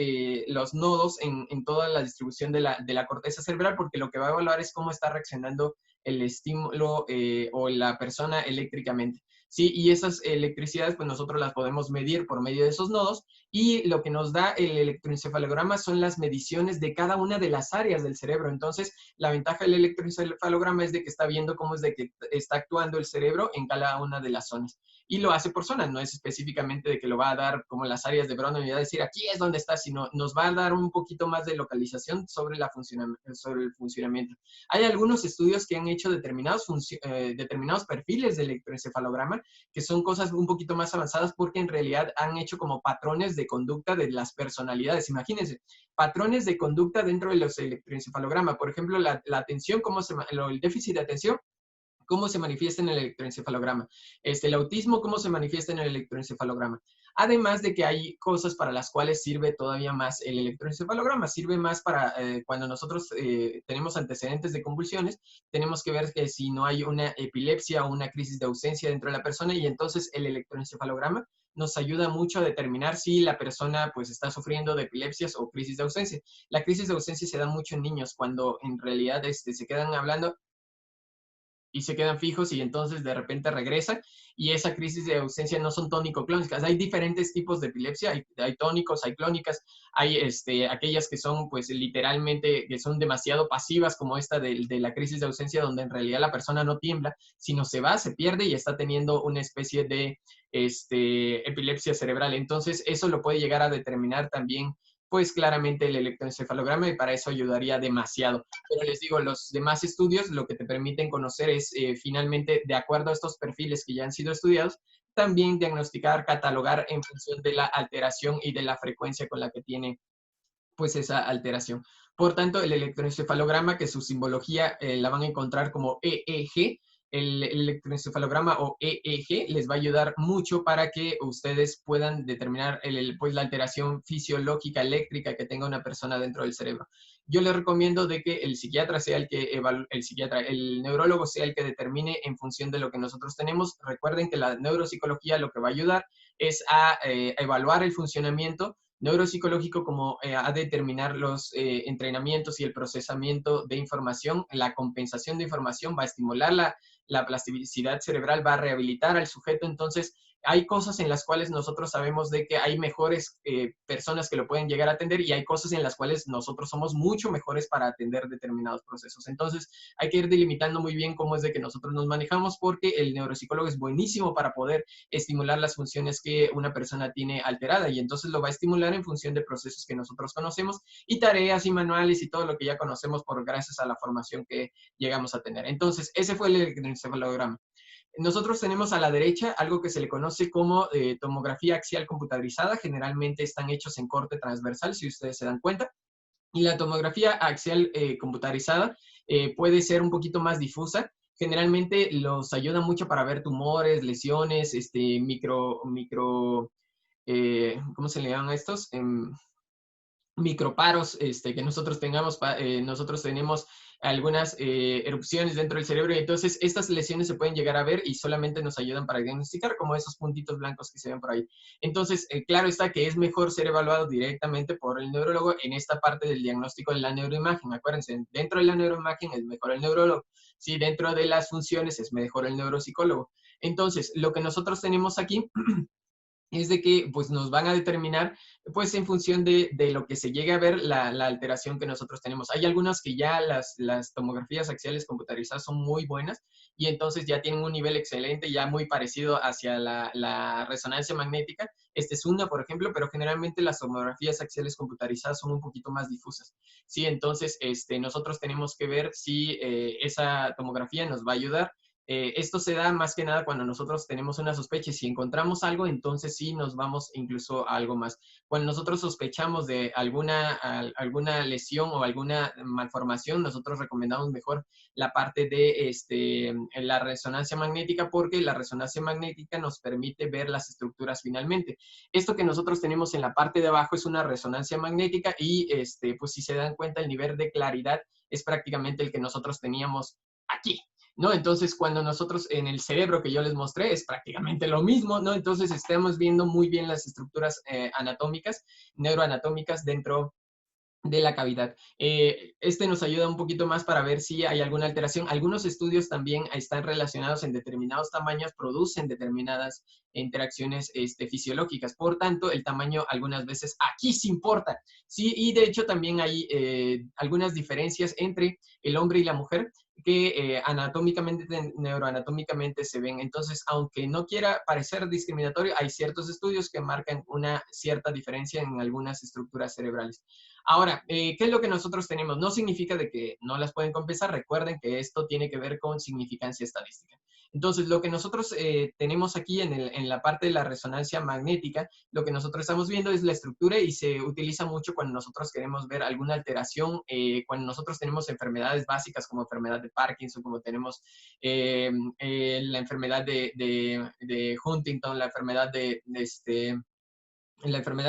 los nodos en toda la distribución de la corteza cerebral, porque lo que va a evaluar es cómo está reaccionando el estímulo o la persona eléctricamente. ¿Sí? Y esas electricidades, pues nosotros las podemos medir por medio de esos nodos, y lo que nos da el electroencefalograma son las mediciones de cada una de las áreas del cerebro. Entonces, la ventaja del electroencefalograma es de que está viendo cómo es de que está actuando el cerebro en cada una de las zonas. Y lo hace por zonas, no es específicamente de que lo va a dar como las áreas de Brown y va a decir aquí es donde está, sino nos va a dar un poquito más de localización sobre el funcionamiento. Hay algunos estudios que han hecho determinados perfiles de electroencefalograma, que son cosas un poquito más avanzadas, porque en realidad han hecho como patrones de conducta de las personalidades. Imagínense, patrones de conducta dentro de los electroencefalogramas. Por ejemplo, la atención, el déficit de atención, ¿Cómo se manifiesta en el electroencefalograma? El autismo, ¿cómo se manifiesta en el electroencefalograma? Además de que hay cosas para las cuales sirve todavía más el electroencefalograma. Sirve más para cuando nosotros tenemos antecedentes de convulsiones, tenemos que ver que si no hay una epilepsia o una crisis de ausencia dentro de la persona, y entonces el electroencefalograma nos ayuda mucho a determinar si la persona pues está sufriendo de epilepsias o crisis de ausencia. La crisis de ausencia se da mucho en niños cuando en realidad se quedan hablando y se quedan fijos y entonces de repente regresa, y esa crisis de ausencia no son tónico-clónicas. Hay diferentes tipos de epilepsia, hay tónicos, hay clónicas, hay aquellas que son pues literalmente, que son demasiado pasivas, como esta de la crisis de ausencia, donde en realidad la persona no tiembla, sino se va, se pierde y está teniendo una especie de epilepsia cerebral. Entonces eso lo puede llegar a determinar también pues claramente el electroencefalograma, y para eso ayudaría demasiado. Pero les digo, los demás estudios lo que te permiten conocer es finalmente, de acuerdo a estos perfiles que ya han sido estudiados, también diagnosticar, catalogar en función de la alteración y de la frecuencia con la que tiene pues esa alteración. Por tanto, el electroencefalograma, que su simbología la van a encontrar como EEG, el electroencefalograma o EEG les va a ayudar mucho para que ustedes puedan determinar pues la alteración fisiológica eléctrica que tenga una persona dentro del cerebro. Yo les recomiendo de que el psiquiatra sea el que el neurólogo sea el que determine en función de lo que nosotros tenemos. Recuerden que la neuropsicología lo que va a ayudar es a evaluar el funcionamiento neuropsicológico, como a determinar los entrenamientos y el procesamiento de información. La compensación de información va a estimular la plasticidad cerebral, va a rehabilitar al sujeto. Entonces, hay cosas en las cuales nosotros sabemos de que hay mejores personas que lo pueden llegar a atender, y hay cosas en las cuales nosotros somos mucho mejores para atender determinados procesos. Entonces, hay que ir delimitando muy bien cómo es de que nosotros nos manejamos, porque el neuropsicólogo es buenísimo para poder estimular las funciones que una persona tiene alterada, y entonces lo va a estimular en función de procesos que nosotros conocemos y tareas y manuales y todo lo que ya conocemos por gracias a la formación que llegamos a tener. Entonces, ese fue el electroencefalograma. Nosotros tenemos a la derecha algo que se le conoce como tomografía axial computarizada. Generalmente están hechos en corte transversal, si ustedes se dan cuenta. Y la tomografía axial computarizada puede ser un poquito más difusa. Generalmente los ayuda mucho para ver tumores, lesiones, ¿cómo se le llaman a estos? Microparos que nosotros tengamos. Nosotros tenemos algunas erupciones dentro del cerebro, y entonces estas lesiones se pueden llegar a ver y solamente nos ayudan para diagnosticar, como esos puntitos blancos que se ven por ahí. Entonces, claro está que es mejor ser evaluado directamente por el neurólogo en esta parte del diagnóstico de la neuroimagen. Acuérdense, dentro de la neuroimagen es mejor el neurólogo. Sí, dentro de las funciones es mejor el neuropsicólogo. Entonces, lo que nosotros tenemos aquí es de que pues nos van a determinar pues en función de lo que se llegue a ver la alteración que nosotros tenemos. Hay algunas que ya las tomografías axiales computarizadas son muy buenas, y entonces ya tienen un nivel excelente, ya muy parecido hacia la resonancia magnética. Este es una, por ejemplo, pero generalmente las tomografías axiales computarizadas son un poquito más difusas. Sí, entonces nosotros tenemos que ver si esa tomografía nos va a ayudar. Esto se da más que nada cuando nosotros tenemos una sospecha, y si encontramos algo, entonces sí nos vamos incluso a algo más. Cuando nosotros sospechamos de alguna lesión o alguna malformación, nosotros recomendamos mejor la parte de la resonancia magnética, porque la resonancia magnética nos permite ver las estructuras finalmente. Esto que nosotros tenemos en la parte de abajo es una resonancia magnética, y pues si se dan cuenta, el nivel de claridad es prácticamente el que nosotros teníamos aquí, ¿no? Entonces, cuando nosotros en el cerebro que yo les mostré es prácticamente lo mismo, ¿no? Entonces, estamos viendo muy bien las estructuras anatómicas, neuroanatómicas dentro de la cavidad. Nos ayuda un poquito más para ver si hay alguna alteración. Algunos estudios también están relacionados en determinados tamaños, producen determinadas interacciones fisiológicas. Por tanto, el tamaño algunas veces aquí sí importa. Sí, y de hecho también hay algunas diferencias entre el hombre y la mujer que anatómicamente, neuroanatómicamente se ven. Entonces, aunque no quiera parecer discriminatorio, hay ciertos estudios que marcan una cierta diferencia en algunas estructuras cerebrales. Ahora, ¿qué es lo que nosotros tenemos? No significa de que no las pueden compensar. Recuerden que esto tiene que ver con significancia estadística. Entonces, lo que nosotros tenemos aquí en la parte de la resonancia magnética, lo que nosotros estamos viendo es la estructura y se utiliza mucho cuando nosotros queremos ver alguna alteración, cuando nosotros tenemos enfermedades básicas como enfermedad de Parkinson, como tenemos la enfermedad de Huntington, la enfermedad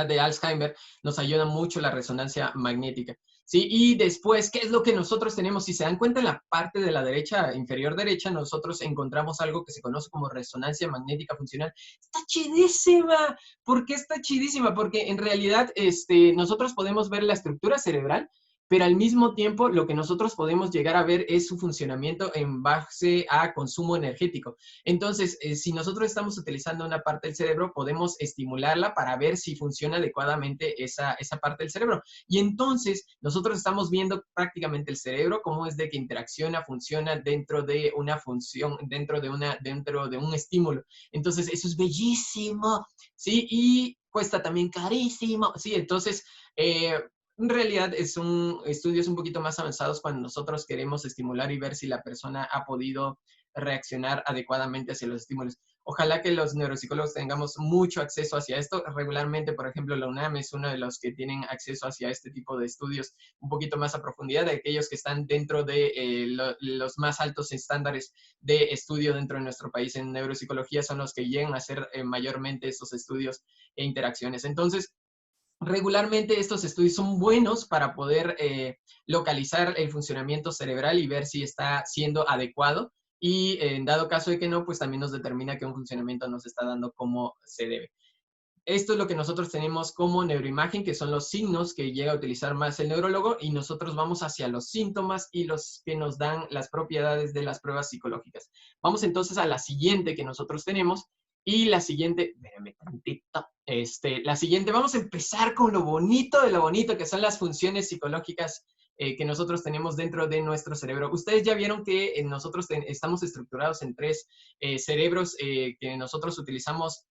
de Alzheimer, nos ayuda mucho la resonancia magnética. ¿Sí? Y después, ¿qué es lo que nosotros tenemos? Si se dan cuenta, en la parte de la derecha, inferior derecha, nosotros encontramos algo que se conoce como resonancia magnética funcional. Está chidísima. ¿Por qué está chidísima? Porque en realidad nosotros podemos ver la estructura cerebral, pero al mismo tiempo lo que nosotros podemos llegar a ver es su funcionamiento en base a consumo energético. Entonces, si nosotros estamos utilizando una parte del cerebro, podemos estimularla para ver si funciona adecuadamente esa parte del cerebro. Y entonces, nosotros estamos viendo prácticamente el cerebro, cómo es de que interacciona, funciona dentro de una función, dentro de un estímulo. Entonces, eso es bellísimo, ¿sí? Y cuesta también carísimo, ¿sí? Entonces, en realidad son estudios un poquito más avanzados cuando nosotros queremos estimular y ver si la persona ha podido reaccionar adecuadamente hacia los estímulos. Ojalá que los neuropsicólogos tengamos mucho acceso hacia esto. Regularmente, por ejemplo, la UNAM es uno de los que tienen acceso hacia este tipo de estudios un poquito más a profundidad, de aquellos que están dentro de los más altos estándares de estudio dentro de nuestro país en neuropsicología son los que llegan a hacer mayormente estos estudios e interacciones. Entonces, regularmente estos estudios son buenos para poder localizar el funcionamiento cerebral y ver si está siendo adecuado. Y en dado caso de que no, pues también nos determina que un funcionamiento no se está dando como se debe. Esto es lo que nosotros tenemos como neuroimagen, que son los signos que llega a utilizar más el neurólogo, y nosotros vamos hacia los síntomas y los que nos dan las propiedades de las pruebas psicológicas. Vamos entonces a la siguiente que nosotros tenemos, y la siguiente, déjame tantito, la siguiente, vamos a empezar con lo bonito de lo bonito, que son las funciones psicológicas que nosotros tenemos dentro de nuestro cerebro. Ustedes ya vieron que nosotros estamos estructurados en tres cerebros que nosotros utilizamos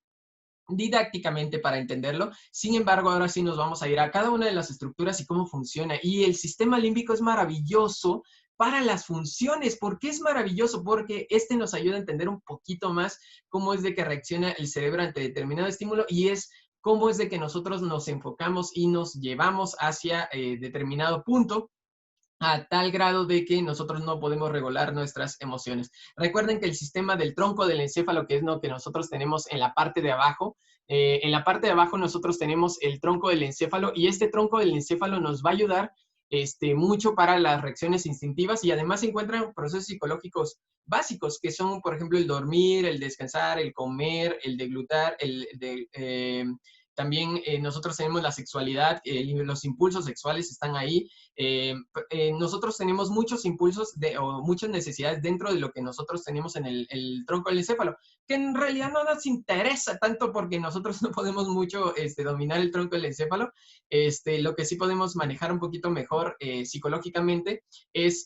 didácticamente para entenderlo. Sin embargo, ahora sí nos vamos a ir a cada una de las estructuras y cómo funciona. Y el sistema límbico es maravilloso para las funciones. ¿Por qué es maravilloso? Porque nos ayuda a entender un poquito más cómo es de que reacciona el cerebro ante determinado estímulo y es cómo es de que nosotros nos enfocamos y nos llevamos hacia determinado punto a tal grado de que nosotros no podemos regular nuestras emociones. Recuerden que el sistema del tronco del encéfalo, que es lo que nosotros tenemos en la parte de abajo, nosotros tenemos el tronco del encéfalo y este tronco del encéfalo nos va a ayudar mucho para las reacciones instintivas y además se encuentran procesos psicológicos básicos que son, por ejemplo, el dormir, el descansar, el comer, el deglutar, también nosotros tenemos la sexualidad, los impulsos sexuales están ahí. Nosotros tenemos muchos impulsos o muchas necesidades dentro de lo que nosotros tenemos en el tronco del encéfalo, que en realidad no nos interesa tanto porque nosotros no podemos mucho dominar el tronco del encéfalo. Lo que sí podemos manejar un poquito mejor psicológicamente es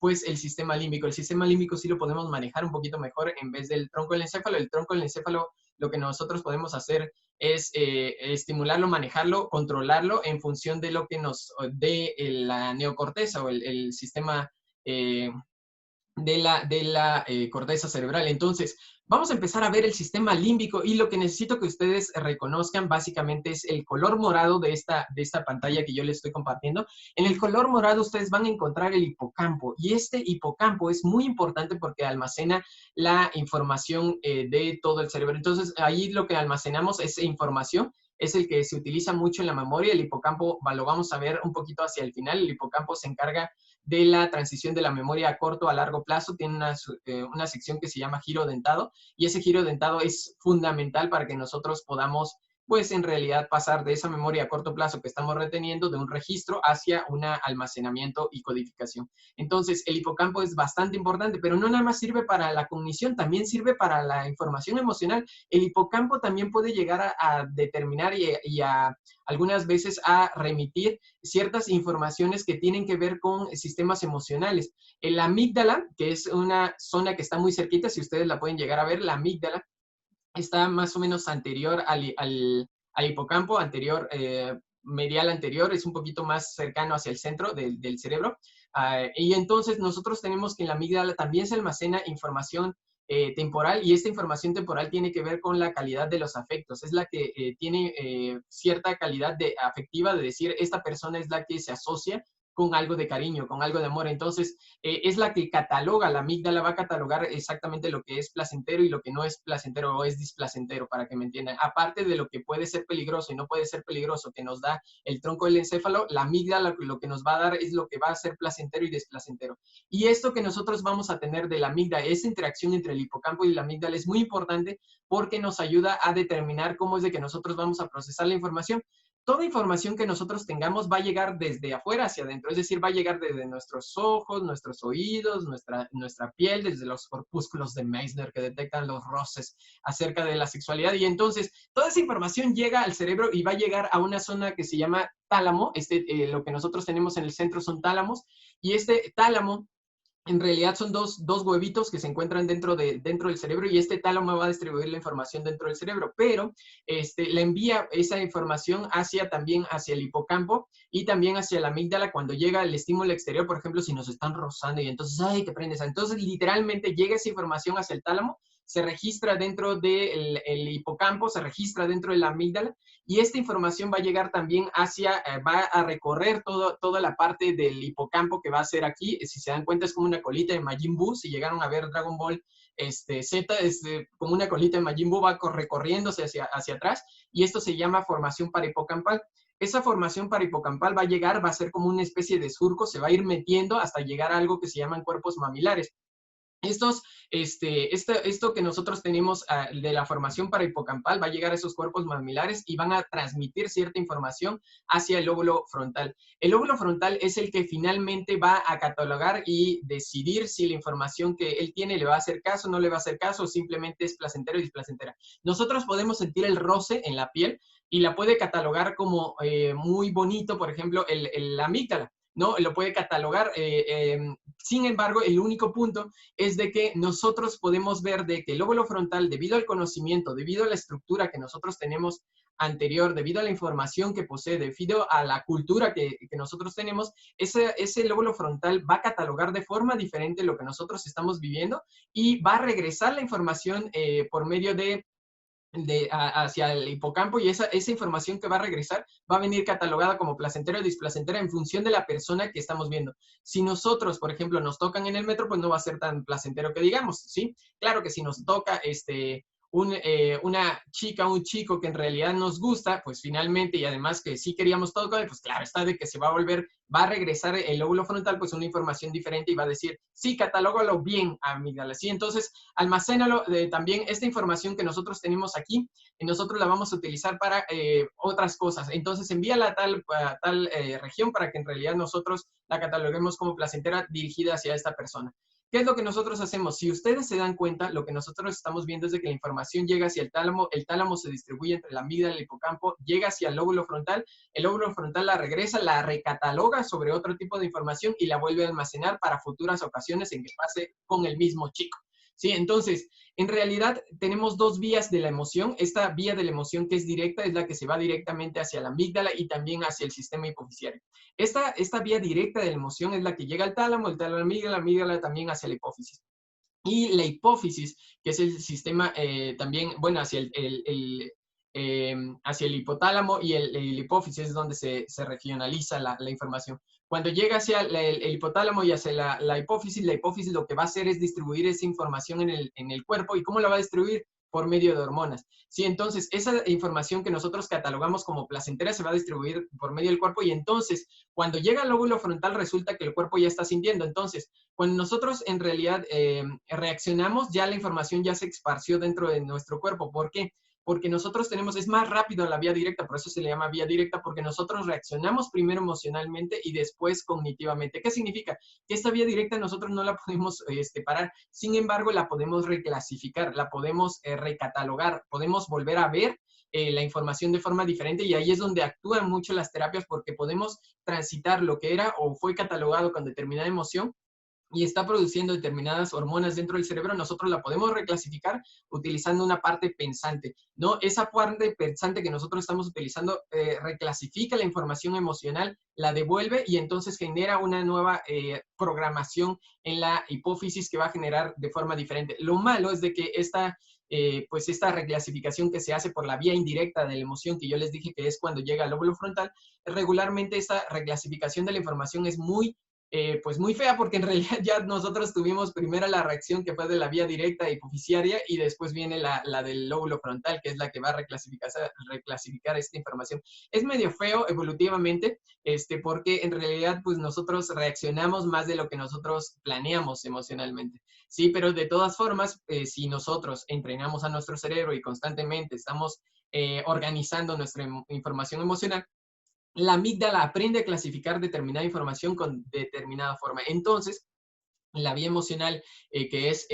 pues el sistema límbico. El sistema límbico sí lo podemos manejar un poquito mejor en vez del tronco del encéfalo. El tronco del encéfalo lo que nosotros podemos hacer es estimularlo, manejarlo, controlarlo en función de lo que nos dé la neocorteza o el sistema de la corteza cerebral. Entonces, vamos a empezar a ver el sistema límbico y lo que necesito que ustedes reconozcan básicamente es el color morado de esta pantalla que yo les estoy compartiendo. En el color morado ustedes van a encontrar el hipocampo y este hipocampo es muy importante porque almacena la información de todo el cerebro. Entonces, ahí lo que almacenamos es información. Es el que se utiliza mucho en la memoria. El hipocampo lo vamos a ver un poquito hacia el final. El hipocampo se encarga de la transición de la memoria a corto a largo plazo. Tiene una sección que se llama giro dentado y ese giro dentado es fundamental para que nosotros podamos, pues en realidad pasar de esa memoria a corto plazo que estamos reteniendo de un registro hacia un almacenamiento y codificación. Entonces, el hipocampo es bastante importante, pero no nada más sirve para la cognición, también sirve para la información emocional. El hipocampo también puede llegar a determinar y a algunas veces a remitir ciertas informaciones que tienen que ver con sistemas emocionales. La amígdala, que es una zona que está muy cerquita, si ustedes la pueden llegar a ver, la amígdala está más o menos anterior al hipocampo, medial anterior, es un poquito más cercano hacia el centro del cerebro. Y entonces nosotros tenemos que en la amígdala también se almacena información temporal, y esta información temporal tiene que ver con la calidad de los afectos. Es la que tiene cierta calidad afectiva, de decir, esta persona es la que se asocia con algo de cariño, con algo de amor. Entonces, es la que cataloga, la amígdala va a catalogar exactamente lo que es placentero y lo que no es placentero o es displacentero, para que me entiendan. Aparte de lo que puede ser peligroso y no puede ser peligroso, que nos da el tronco del encéfalo, la amígdala lo que nos va a dar es lo que va a ser placentero y desplacentero. Y esto que nosotros vamos a tener de la amígdala, esa interacción entre el hipocampo y la amígdala es muy importante porque nos ayuda a determinar cómo es de que nosotros vamos a procesar la información. Toda información que nosotros tengamos va a llegar desde afuera hacia adentro, es decir, va a llegar desde nuestros ojos, nuestros oídos, nuestra piel, desde los corpúsculos de Meissner que detectan los roces acerca de la sexualidad. Y entonces, toda esa información llega al cerebro y va a llegar a una zona que se llama tálamo. Lo que nosotros tenemos en el centro son tálamos, y este tálamo en realidad son dos huevitos que se encuentran dentro del cerebro, y este tálamo va a distribuir la información dentro del cerebro, pero le envía esa información también hacia el hipocampo y también hacia la amígdala cuando llega el estímulo exterior. Por ejemplo, si nos están rozando y entonces, ¡ay, te prendes! Entonces, literalmente llega esa información hacia el tálamo, se registra dentro del hipocampo, se registra dentro de la amígdala, y esta información va a llegar también va a recorrer toda la parte del hipocampo que va a ser aquí. Si se dan cuenta, es como una colita de Majin Buu. Si llegaron a ver Dragon Ball Z, es como una colita de Majin Buu, va recorriéndose hacia atrás, y esto se llama formación parahipocampal. Esa formación parahipocampal va a llegar, va a ser como una especie de surco, se va a ir metiendo hasta llegar a algo que se llaman cuerpos mamilares. Esto que nosotros tenemos de la formación parahipocampal va a llegar a esos cuerpos mamilares y van a transmitir cierta información hacia el lóbulo frontal. El lóbulo frontal es el que finalmente va a catalogar y decidir si la información que él tiene le va a hacer caso, no le va a hacer caso, o simplemente es placentera o displacentera. Nosotros podemos sentir el roce en la piel y la puede catalogar como muy bonito, por ejemplo, la amígdala, ¿no? Lo puede catalogar. Sin embargo, el único punto es de que nosotros podemos ver de que el lóbulo frontal, debido al conocimiento, debido a la estructura que nosotros tenemos anterior, debido a la información que posee, debido a la cultura que nosotros tenemos, ese lóbulo frontal va a catalogar de forma diferente lo que nosotros estamos viviendo, y va a regresar la información por medio hacia el hipocampo, y esa información que va a regresar va a venir catalogada como placentera o displacentera en función de la persona que estamos viendo. Si nosotros, por ejemplo, nos tocan en el metro, pues no va a ser tan placentero que digamos, ¿sí? Claro que si nos toca una chica, un chico que en realidad nos gusta, pues finalmente, y además que sí queríamos tocar, pues claro está de que va a regresar el lóbulo frontal, pues una información diferente, y va a decir, sí, catalógalo bien, amígdala, ¿sí? Entonces, almacénalo. También esta información que nosotros tenemos aquí, nosotros la vamos a utilizar para otras cosas. Entonces, envíala a tal región para que en realidad nosotros la cataloguemos como placentera dirigida hacia esta persona. ¿Qué es lo que nosotros hacemos? Si ustedes se dan cuenta, lo que nosotros estamos viendo es de que la información llega hacia el tálamo se distribuye entre la amígdala y el hipocampo, llega hacia el lóbulo frontal la regresa, la recataloga sobre otro tipo de información y la vuelve a almacenar para futuras ocasiones en que pase con el mismo chico. ¿Sí? Entonces, en realidad tenemos dos vías de la emoción. Esta vía de la emoción que es directa es la que se va directamente hacia la amígdala y también hacia el sistema hipofisiario. Esta vía directa de la emoción es la que llega al tálamo, el tálamo a la amígdala también hacia la hipófisis. Y la hipófisis, que es el sistema también, bueno, hacia el hipotálamo, y el hipófisis es donde se regionaliza la información. Cuando llega hacia el hipotálamo y hacia la hipófisis lo que va a hacer es distribuir esa información en el cuerpo. ¿Y cómo la va a distribuir? Por medio de hormonas. Sí, entonces esa información que nosotros catalogamos como placentera se va a distribuir por medio del cuerpo, y entonces cuando llega al lóbulo frontal resulta que el cuerpo ya está sintiendo. Entonces, cuando nosotros en realidad reaccionamos, ya la información ya se esparció dentro de nuestro cuerpo. ¿Por qué? Porque nosotros es más rápido la vía directa, por eso se le llama vía directa, porque nosotros reaccionamos primero emocionalmente y después cognitivamente. ¿Qué significa? Que esta vía directa nosotros no la podemos parar, sin embargo la podemos reclasificar, la podemos recatalogar, podemos volver a ver la información de forma diferente, y ahí es donde actúan mucho las terapias, porque podemos transitar lo que era o fue catalogado con determinada emoción y está produciendo determinadas hormonas dentro del cerebro, nosotros la podemos reclasificar utilizando una parte pensante, ¿no? Esa parte pensante que nosotros estamos utilizando reclasifica la información emocional, la devuelve y entonces genera una nueva programación en la hipófisis que va a generar de forma diferente. Lo malo es de que pues esta reclasificación que se hace por la vía indirecta de la emoción, que yo les dije que es cuando llega al lóbulo frontal, regularmente esta reclasificación de la información es pues muy fea, porque en realidad ya nosotros tuvimos primero la reacción que fue de la vía directa hipofisiaria y después viene la del lóbulo frontal, que es la que va a reclasificar esta información. Es medio feo evolutivamente, porque en realidad pues nosotros reaccionamos más de lo que nosotros planeamos emocionalmente, ¿sí? Pero de todas formas, si nosotros entrenamos a nuestro cerebro y constantemente estamos organizando nuestra información emocional, la amígdala aprende a clasificar determinada información con determinada forma. Entonces, la vía emocional, que es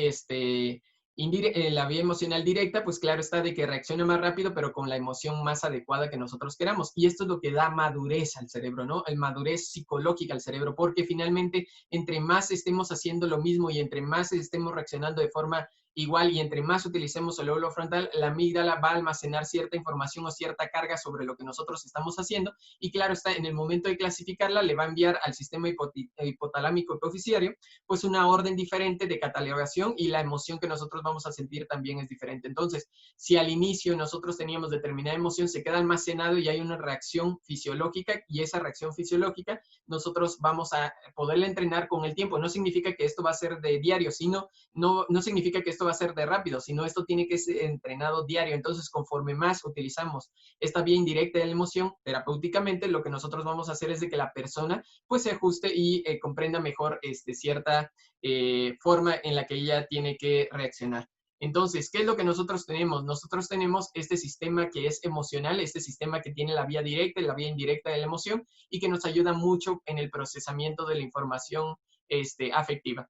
la vía emocional directa, pues claro está de que reacciona más rápido, pero con la emoción más adecuada que nosotros queramos. Y esto es lo que da madurez al cerebro, ¿no? El madurez psicológica al cerebro, porque finalmente, entre más estemos haciendo lo mismo y entre más estemos reaccionando de forma igual y entre más utilicemos el lóbulo frontal, la amígdala va a almacenar cierta información o cierta carga sobre lo que nosotros estamos haciendo y claro está, en el momento de clasificarla le va a enviar al sistema hipotalámico hipofisiario pues una orden diferente de catalogación y la emoción que nosotros vamos a sentir también es diferente. Entonces, si al inicio nosotros teníamos determinada emoción, se queda almacenado y hay una reacción fisiológica y esa reacción fisiológica nosotros vamos a poderla entrenar con el tiempo. No significa que esto va a ser de diario, no significa que esto va a ser de rápido, sino esto tiene que ser entrenado diario. Entonces, conforme más utilizamos esta vía indirecta de la emoción, terapéuticamente, lo que nosotros vamos a hacer es de que la persona pues se ajuste y comprenda mejor cierta forma en la que ella tiene que reaccionar. Entonces, ¿qué es lo que nosotros tenemos? Nosotros tenemos este sistema que es emocional, este sistema que tiene la vía directa y la vía indirecta de la emoción y que nos ayuda mucho en el procesamiento de la información afectiva.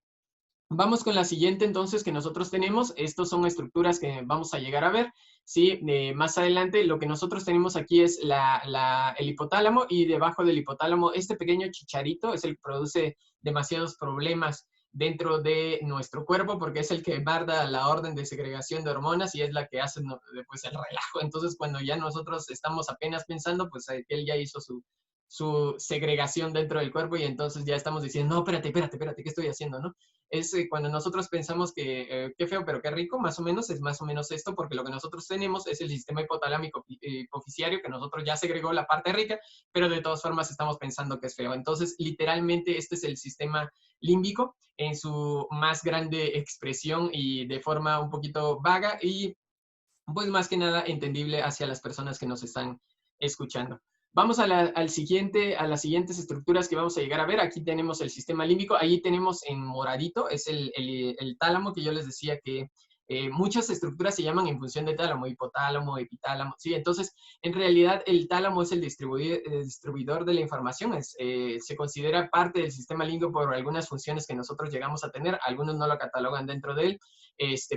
Vamos con la siguiente entonces que nosotros tenemos. Estos son estructuras que vamos a llegar a ver. ¿Sí? Más adelante lo que nosotros tenemos aquí es el hipotálamo y debajo del hipotálamo este pequeño chicharito es el que produce demasiados problemas dentro de nuestro cuerpo porque es el que guarda la orden de segregación de hormonas y es la que hace pues, el relajo. Entonces cuando ya nosotros estamos apenas pensando, pues él ya hizo su segregación dentro del cuerpo y entonces ya estamos diciendo, no, espérate, ¿qué estoy haciendo, no? Es cuando nosotros pensamos que qué feo, pero qué rico, más o menos, es más o menos esto, porque lo que nosotros tenemos es el sistema hipotalámico hipofisiario, que nosotros ya segregó la parte rica, pero de todas formas estamos pensando que es feo. Entonces, literalmente, este es el sistema límbico en su más grande expresión y de forma un poquito vaga y, pues, más que nada entendible hacia las personas que nos están escuchando. Vamos a las siguientes estructuras que vamos a llegar a ver. Aquí tenemos el sistema límbico. Ahí tenemos en moradito, es el tálamo que yo les decía que muchas estructuras se llaman en función de tálamo, hipotálamo, epitálamo. ¿Sí? Entonces, en realidad, el tálamo es el distribuidor de la información. Se considera parte del sistema límbico por algunas funciones que nosotros llegamos a tener. Algunos no lo catalogan dentro de él.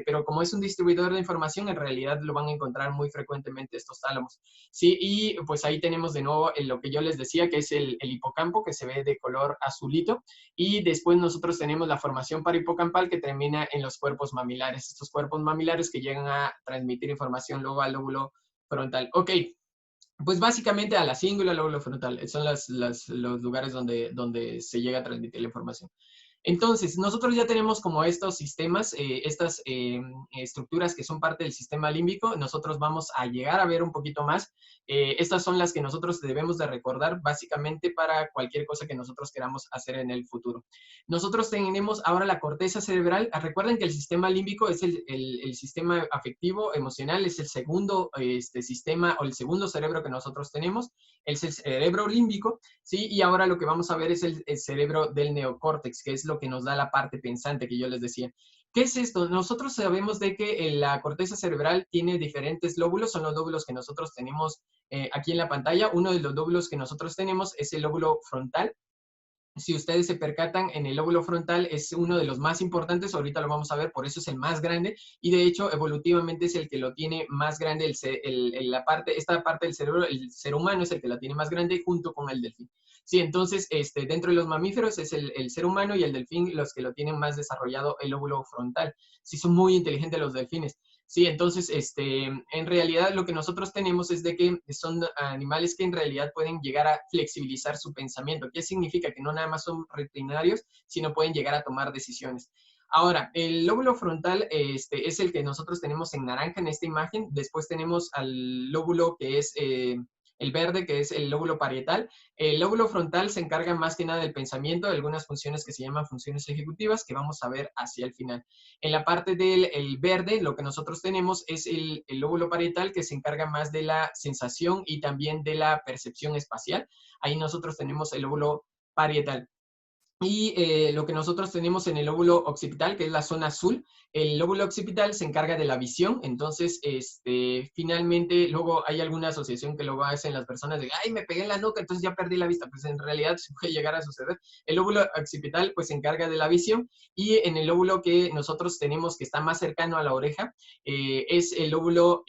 Pero como es un distribuidor de información, en realidad lo van a encontrar muy frecuentemente estos tálamos. Sí, y pues ahí tenemos de nuevo lo que yo les decía, que es el hipocampo, que se ve de color azulito, y después nosotros tenemos la formación parahipocampal que termina en los cuerpos mamilares, estos cuerpos mamilares que llegan a transmitir información luego al lóbulo frontal. Ok, pues básicamente a la cingula, al lóbulo frontal, son los lugares donde se llega a transmitir la información. Entonces, nosotros ya tenemos como estos sistemas, estas estructuras que son parte del sistema límbico. Nosotros vamos a llegar a ver un poquito más. Estas son las que nosotros debemos de recordar básicamente para cualquier cosa que nosotros queramos hacer en el futuro. Nosotros tenemos ahora la corteza cerebral. Recuerden que el sistema límbico es el sistema afectivo, emocional, es el segundo sistema o el segundo cerebro que nosotros tenemos. Es el cerebro límbico, ¿sí? Y ahora lo que vamos a ver es el cerebro del neocórtex, que es lo que nos da la parte pensante que yo les decía. ¿Qué es esto? Nosotros sabemos de que la corteza cerebral tiene diferentes lóbulos, son los lóbulos que nosotros tenemos aquí en la pantalla. Uno de los lóbulos que nosotros tenemos es el lóbulo frontal. Si ustedes se percatan, en el lóbulo frontal es uno de los más importantes, ahorita lo vamos a ver, por eso es el más grande, y de hecho, evolutivamente es el que lo tiene más grande, esta parte del cerebro, el ser humano es el que la tiene más grande junto con el delfín. Sí, entonces, dentro de los mamíferos es el ser humano y el delfín los que lo tienen más desarrollado el lóbulo frontal. Sí, son muy inteligentes los delfines. Sí, entonces, en realidad lo que nosotros tenemos es de que son animales que en realidad pueden llegar a flexibilizar su pensamiento. ¿Qué significa? Que no nada más son rutinarios, sino pueden llegar a tomar decisiones. Ahora, el lóbulo frontal es el que nosotros tenemos en naranja en esta imagen. Después tenemos al lóbulo que es el verde, que es el lóbulo parietal. El lóbulo frontal se encarga más que nada del pensamiento, de algunas funciones que se llaman funciones ejecutivas, que vamos a ver hacia el final. En la parte del verde, lo que nosotros tenemos es el lóbulo parietal, que se encarga más de la sensación y también de la percepción espacial. Ahí nosotros tenemos el lóbulo parietal. Y lo que nosotros tenemos en el lóbulo occipital, que es la zona azul, el lóbulo occipital se encarga de la visión. Entonces, finalmente, luego hay alguna asociación que luego hacen las personas de, ay, me pegué en la nuca, entonces ya perdí la vista. Pues en realidad se puede llegar a suceder. El lóbulo occipital, pues, se encarga de la visión. Y en el lóbulo que nosotros tenemos, que está más cercano a la oreja, es el lóbulo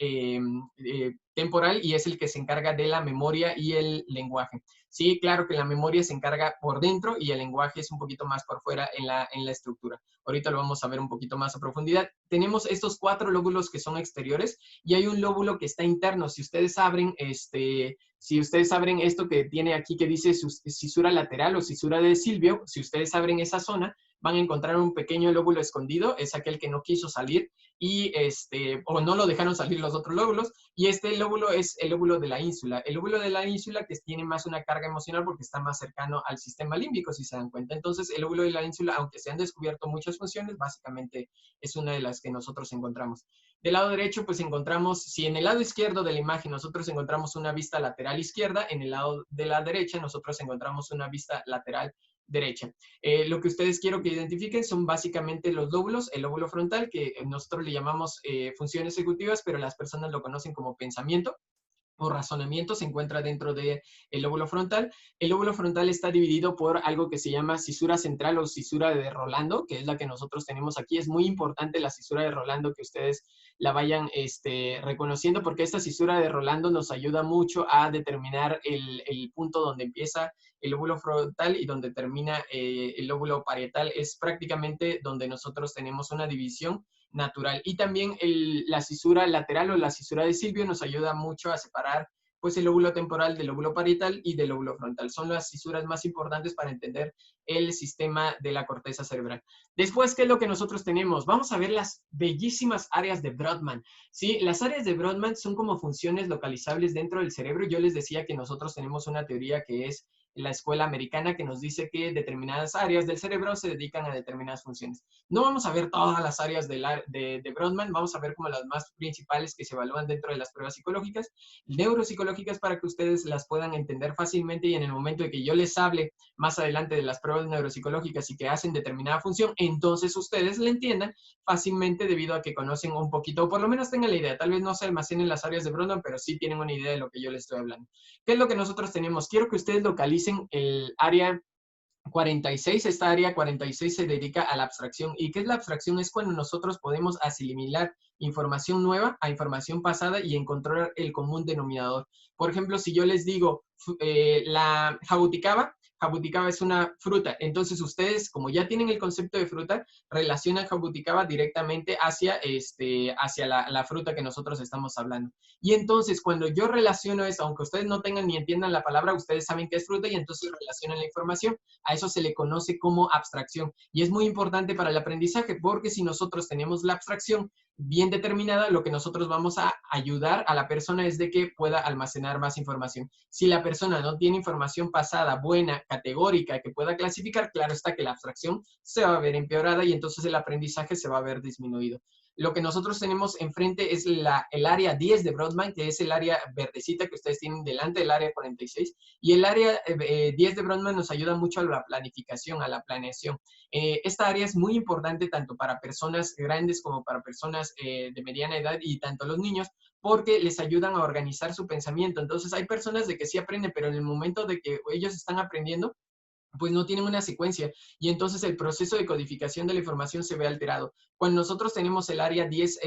temporal, y es el que se encarga de la memoria y el lenguaje. Sí, claro que la memoria se encarga por dentro y el lenguaje es un poquito más por fuera en la estructura. Ahorita lo vamos a ver un poquito más a profundidad. Tenemos estos 4 lóbulos que son exteriores y hay un lóbulo que está interno. Si ustedes abren esto que tiene aquí que dice cisura lateral o cisura de Silvio, si ustedes abren esa zona, van a encontrar un pequeño lóbulo escondido, es aquel que no quiso salir y o no lo dejaron salir los otros lóbulos, y este lóbulo es el lóbulo de la ínsula. El lóbulo de la ínsula que tiene más una carga emocional porque está más cercano al sistema límbico, si se dan cuenta. Entonces, el lóbulo de la ínsula, aunque se han descubierto muchas funciones, básicamente es una de las que nosotros encontramos. Del lado derecho, pues encontramos, si en el lado izquierdo de la imagen nosotros encontramos una vista lateral izquierda, en el lado de la derecha nosotros encontramos una vista lateral derecha. Lo que ustedes quiero que identifiquen son básicamente los lóbulos, el lóbulo frontal, que nosotros le llamamos funciones ejecutivas, pero las personas lo conocen como pensamiento o razonamiento, se encuentra dentro del lóbulo frontal. El lóbulo frontal está dividido por algo que se llama cisura central o cisura de Rolando, que es la que nosotros tenemos aquí. Es muy importante la cisura de Rolando que ustedes la vayan reconociendo, porque esta cisura de Rolando nos ayuda mucho a determinar el punto donde empieza el lóbulo frontal y donde termina el lóbulo parietal. Es prácticamente donde nosotros tenemos una división natural. Y también la cisura lateral o la cisura de Silvio nos ayuda mucho a separar pues el lóbulo temporal del lóbulo parietal y del lóbulo frontal. Son las cisuras más importantes para entender el sistema de la corteza cerebral. Después, ¿qué es lo que nosotros tenemos? Vamos a ver las bellísimas áreas de Brodmann. ¿Sí? Las áreas de Brodmann son como funciones localizables dentro del cerebro. Yo les decía que nosotros tenemos una teoría que es la escuela americana, que nos dice que determinadas áreas del cerebro se dedican a determinadas funciones. No vamos a ver todas las áreas de Brodmann, vamos a ver como las más principales que se evalúan dentro de las pruebas psicológicas, neuropsicológicas, para que ustedes las puedan entender fácilmente, y en el momento de que yo les hable más adelante de las pruebas neuropsicológicas y que hacen determinada función, entonces ustedes la entiendan fácilmente debido a que conocen un poquito, o por lo menos tengan la idea. Tal vez no se almacenen las áreas de Brodmann, pero sí tienen una idea de lo que yo les estoy hablando. ¿Qué es lo que nosotros tenemos? Quiero que ustedes localicen el área 46. Esta área 46 se dedica a la abstracción. ¿Y qué es la abstracción? Es cuando nosotros podemos asimilar información nueva a información pasada y encontrar el común denominador. Por ejemplo, si yo les digo la jabuticaba, jabuticaba es una fruta. Entonces ustedes, como ya tienen el concepto de fruta, relacionan jabuticaba directamente hacia la fruta que nosotros estamos hablando. Y entonces, cuando yo relaciono eso, aunque ustedes no tengan ni entiendan la palabra, ustedes saben que es fruta y entonces relacionan la información. A eso se le conoce como abstracción. Y es muy importante para el aprendizaje, porque si nosotros tenemos la abstracción bien determinada, lo que nosotros vamos a ayudar a la persona es de que pueda almacenar más información. Si la persona no tiene información pasada, buena, categórica, que pueda clasificar, claro está que la abstracción se va a ver empeorada y entonces el aprendizaje se va a ver disminuido. Lo que nosotros tenemos enfrente es el área 10 de Brodmann, que es el área verdecita que ustedes tienen delante del área 46. Y el área 10 de Brodmann nos ayuda mucho a la planificación, a la planeación. Esta área es muy importante tanto para personas grandes como para personas de mediana edad, y tanto los niños, porque les ayudan a organizar su pensamiento. Entonces hay personas de que sí aprenden, pero en el momento de que ellos están aprendiendo, pues no tienen una secuencia y entonces el proceso de codificación de la información se ve alterado. Cuando nosotros tenemos el área 10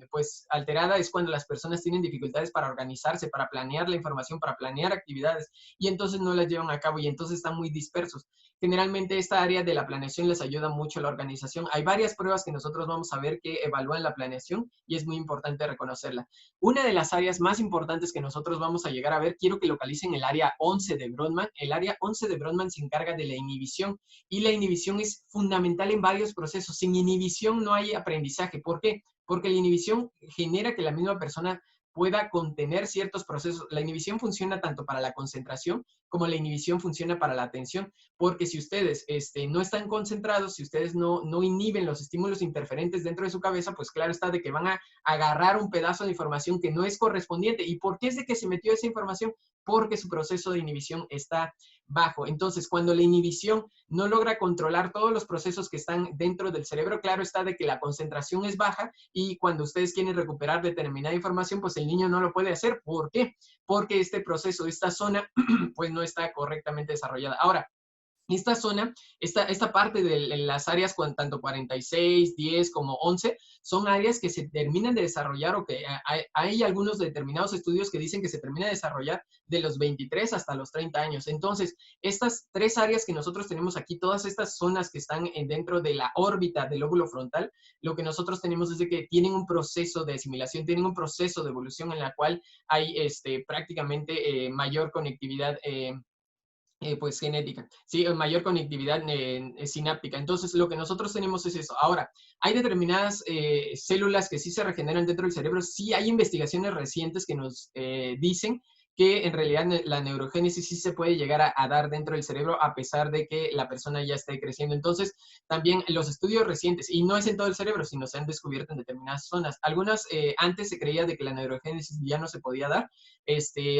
pues alterada es cuando las personas tienen dificultades para organizarse, para planear la información, para planear actividades y entonces no las llevan a cabo y entonces están muy dispersos. Generalmente esta área de la planeación les ayuda mucho a la organización. Hay varias pruebas que nosotros vamos a ver que evalúan la planeación y es muy importante reconocerla. Una de las áreas más importantes que nosotros vamos a llegar a ver, quiero que localicen el área 11 de Brodmann. El área 11 de Brodmann se encarga de la inhibición y la inhibición es fundamental en varios procesos. Sin inhibición no hay aprendizaje. ¿Por qué? Porque la inhibición genera que la misma persona pueda contener ciertos procesos. La inhibición funciona tanto para la concentración como la inhibición funciona para la atención, porque si ustedes no están concentrados, si ustedes no inhiben los estímulos interferentes dentro de su cabeza, pues claro está de que van a agarrar un pedazo de información que no es correspondiente. ¿Y por qué es de que se metió esa información? Porque su proceso de inhibición está bajo. Entonces, cuando la inhibición no logra controlar todos los procesos que están dentro del cerebro, claro está de que la concentración es baja y cuando ustedes quieren recuperar determinada información, pues el niño no lo puede hacer. ¿Por qué? Porque este proceso, esta zona, pues no está correctamente desarrollada. Ahora, esta zona, esta parte de las áreas, tanto 46, 10 como 11, son áreas que se terminan de desarrollar o que hay algunos determinados estudios que dicen que se termina de desarrollar de los 23 hasta los 30 años. Entonces, estas tres áreas que nosotros tenemos aquí, todas estas zonas que están dentro de la órbita del lóbulo frontal, lo que nosotros tenemos es de que tienen un proceso de asimilación, tienen un proceso de evolución en la cual hay prácticamente mayor conectividad pues genética, ¿sí? Mayor conectividad sináptica. Entonces, lo que nosotros tenemos es eso. Ahora, hay determinadas células que sí se regeneran dentro del cerebro. Sí hay investigaciones recientes que nos dicen que en realidad la neurogénesis sí se puede llegar a dar dentro del cerebro a pesar de que la persona ya esté creciendo. Entonces, también los estudios recientes, y no es en todo el cerebro, sino se han descubierto en determinadas zonas. Algunas, antes se creía de que la neurogénesis ya no se podía dar.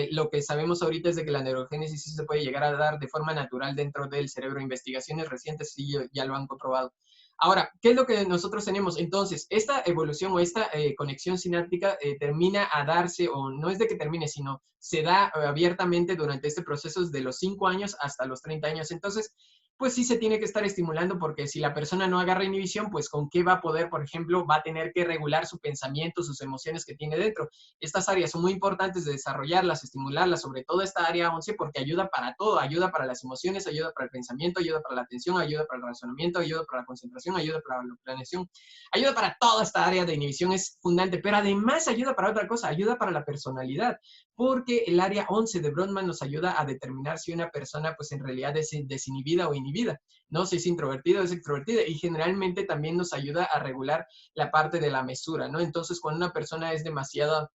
Lo que sabemos ahorita es de que la neurogénesis sí se puede llegar a dar de forma natural dentro del cerebro. Investigaciones recientes sí ya lo han comprobado. Ahora, ¿qué es lo que nosotros tenemos? Entonces, esta evolución o esta conexión sináptica termina a darse, o no es de que termine, sino se da abiertamente durante este proceso desde los 5 años hasta los 30 años. Entonces, pues sí se tiene que estar estimulando porque si la persona no agarra inhibición, pues con qué va a poder, por ejemplo, va a tener que regular su pensamiento, sus emociones que tiene dentro. Estas áreas son muy importantes de desarrollarlas, estimularlas, sobre todo esta área 11, porque ayuda para todo, ayuda para las emociones, ayuda para el pensamiento, ayuda para la atención, ayuda para el razonamiento, ayuda para la concentración, ayuda para la planeación, ayuda para toda esta área de inhibición, es fundante, pero además ayuda para otra cosa, ayuda para la personalidad, porque el área 11 de Brodmann nos ayuda a determinar si una persona pues en realidad es desinhibida o inhibida, ¿no? Si es introvertida o es extrovertida, y generalmente también nos ayuda a regular la parte de la mesura, ¿no? Entonces, cuando una persona es demasiado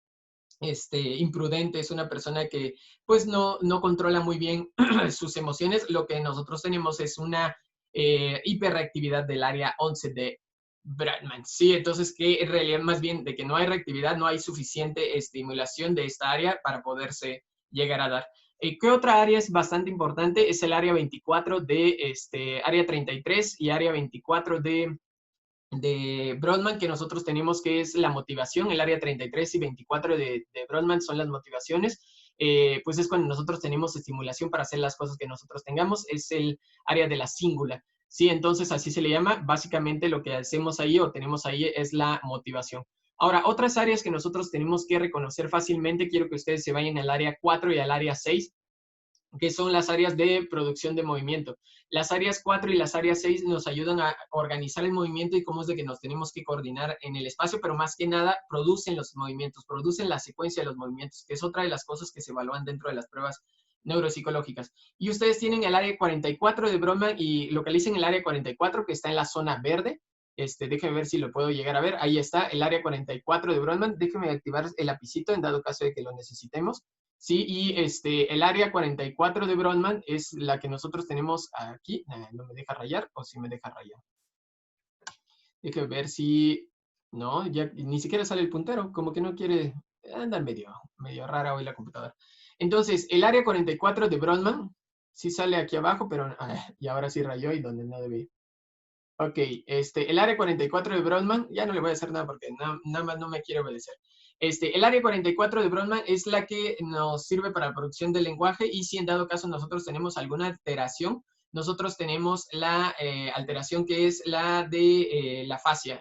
imprudente, es una persona que pues no controla muy bien sus emociones, lo que nosotros tenemos es una hiperreactividad del área 11 de Brodmann. Sí, entonces que en realidad más bien de que no hay reactividad, no hay suficiente estimulación de esta área para poderse llegar a dar. ¿Qué otra área es bastante importante? Es el área 24 de área 33 y área 24 de Brodmann que nosotros tenemos, que es la motivación. El área 33 y 24 de Brodmann son las motivaciones. Pues es cuando nosotros tenemos estimulación para hacer las cosas que nosotros tengamos. Es el área de la cíngula. Sí, entonces así se le llama. Básicamente lo que hacemos ahí o tenemos ahí es la motivación. Ahora, otras áreas que nosotros tenemos que reconocer fácilmente, quiero que ustedes se vayan al área 4 y al área 6, que son las áreas de producción de movimiento. Las áreas 4 y las áreas 6 nos ayudan a organizar el movimiento y cómo es de que nos tenemos que coordinar en el espacio, pero más que nada producen los movimientos, producen la secuencia de los movimientos, que es otra de las cosas que se evalúan dentro de las pruebas neuropsicológicas. Y ustedes tienen el área 44 de Brodmann y localicen el área 44 que está en la zona verde. Déjenme ver si lo puedo llegar a ver. Ahí está el área 44 de Brodmann. Déjenme activar el lapicito en dado caso de que lo necesitemos. Sí, y el área 44 de Brodmann es la que nosotros tenemos aquí. No me deja rayar, o sí me deja rayar. Déjame ver si... No, ya ni siquiera sale el puntero, como que no quiere... Anda medio rara hoy la computadora. Entonces, el área 44 de Brodmann sí sale aquí abajo, pero... y ahora sí rayó y donde no debe ir. Ok, el área 44 de Brodmann, ya no le voy a hacer nada porque nada más no me quiere obedecer. El área 44 de Brodmann es la que nos sirve para la producción del lenguaje y si en dado caso nosotros tenemos alguna alteración nosotros tenemos la alteración que es la de la fascia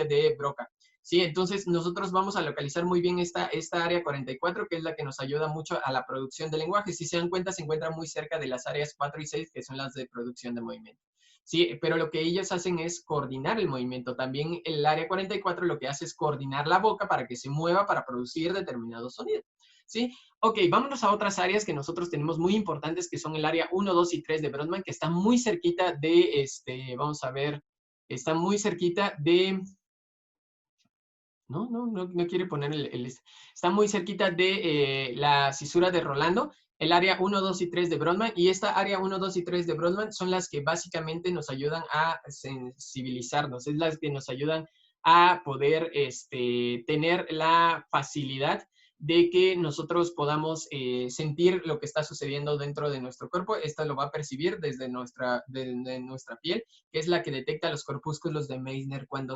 de Broca. ¿Sí? Entonces, nosotros vamos a localizar muy bien esta área 44, que es la que nos ayuda mucho a la producción de lenguaje. Si se dan cuenta, se encuentra muy cerca de las áreas 4 y 6, que son las de producción de movimiento. Sí, pero lo que ellas hacen es coordinar el movimiento. También el área 44 lo que hace es coordinar la boca para que se mueva para producir determinados sonidos. ¿Sí? Ok, vámonos a otras áreas que nosotros tenemos muy importantes, que son el área 1, 2 y 3 de Brodmann, que está muy cerquita de, vamos a ver, está muy cerquita de, no quiere poner está muy cerquita de la cisura de Rolando, el área 1, 2 y 3 de Brodmann, y esta área 1, 2 y 3 de Brodmann son las que básicamente nos ayudan a sensibilizarnos, es las que nos ayudan a poder tener la facilidad de que nosotros podamos sentir lo que está sucediendo dentro de nuestro cuerpo. Esta lo va a percibir desde nuestra piel, que es la que detecta los corpúsculos de Meissner cuando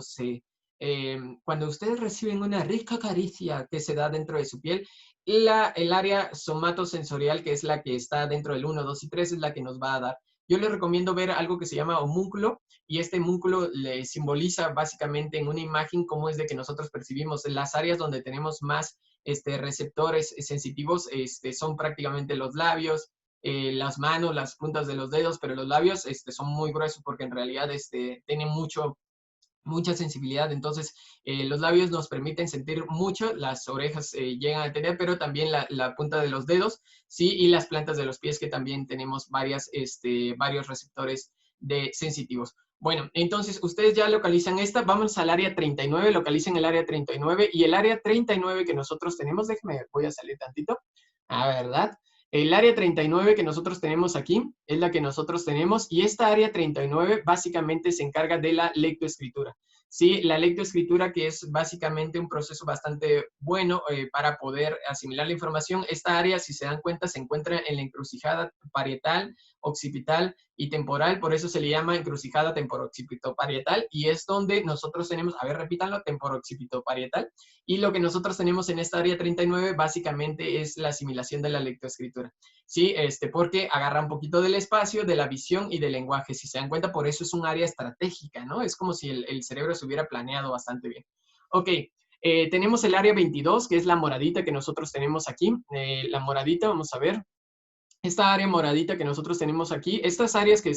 ustedes reciben una rica caricia que se da dentro de su piel. El área somatosensorial, que es la que está dentro del 1, 2 y 3, es la que nos va a dar. Yo les recomiendo ver algo que se llama homúnculo, y este homúnculo le simboliza básicamente en una imagen cómo es de que nosotros percibimos las áreas donde tenemos más receptores sensitivos, son prácticamente los labios, las manos, las puntas de los dedos, pero los labios son muy gruesos porque en realidad tienen mucha sensibilidad. Entonces, los labios nos permiten sentir mucho, las orejas llegan a tener, pero también la punta de los dedos, ¿sí? Y las plantas de los pies, que también tenemos varios receptores sensitivos. Bueno, entonces ustedes ya localizan esta, vamos al área 39, localicen el área 39, y el área 39 que nosotros tenemos, déjenme, voy a salir tantito, ¿verdad? El área 39 que nosotros tenemos aquí es la que nosotros tenemos, y esta área 39 básicamente se encarga de la lectoescritura. Sí, la lectoescritura, que es básicamente un proceso bastante bueno para poder asimilar la información. Esta área, si se dan cuenta, se encuentra en la encrucijada parietal, occipital y temporal, por eso se le llama encrucijada temporoccipitoparietal, y es donde nosotros tenemos, a ver, repítanlo, temporoccipitoparietal, y lo que nosotros tenemos en esta área 39 básicamente es la asimilación de la lectoescritura, ¿sí? Porque agarra un poquito del espacio, de la visión y del lenguaje, si se dan cuenta, por eso es un área estratégica, ¿no? Es como si el cerebro se hubiera planeado bastante bien. Ok, tenemos el área 22, que es la moradita que nosotros tenemos aquí, la moradita, vamos a ver, esta área moradita que nosotros tenemos aquí, estas áreas que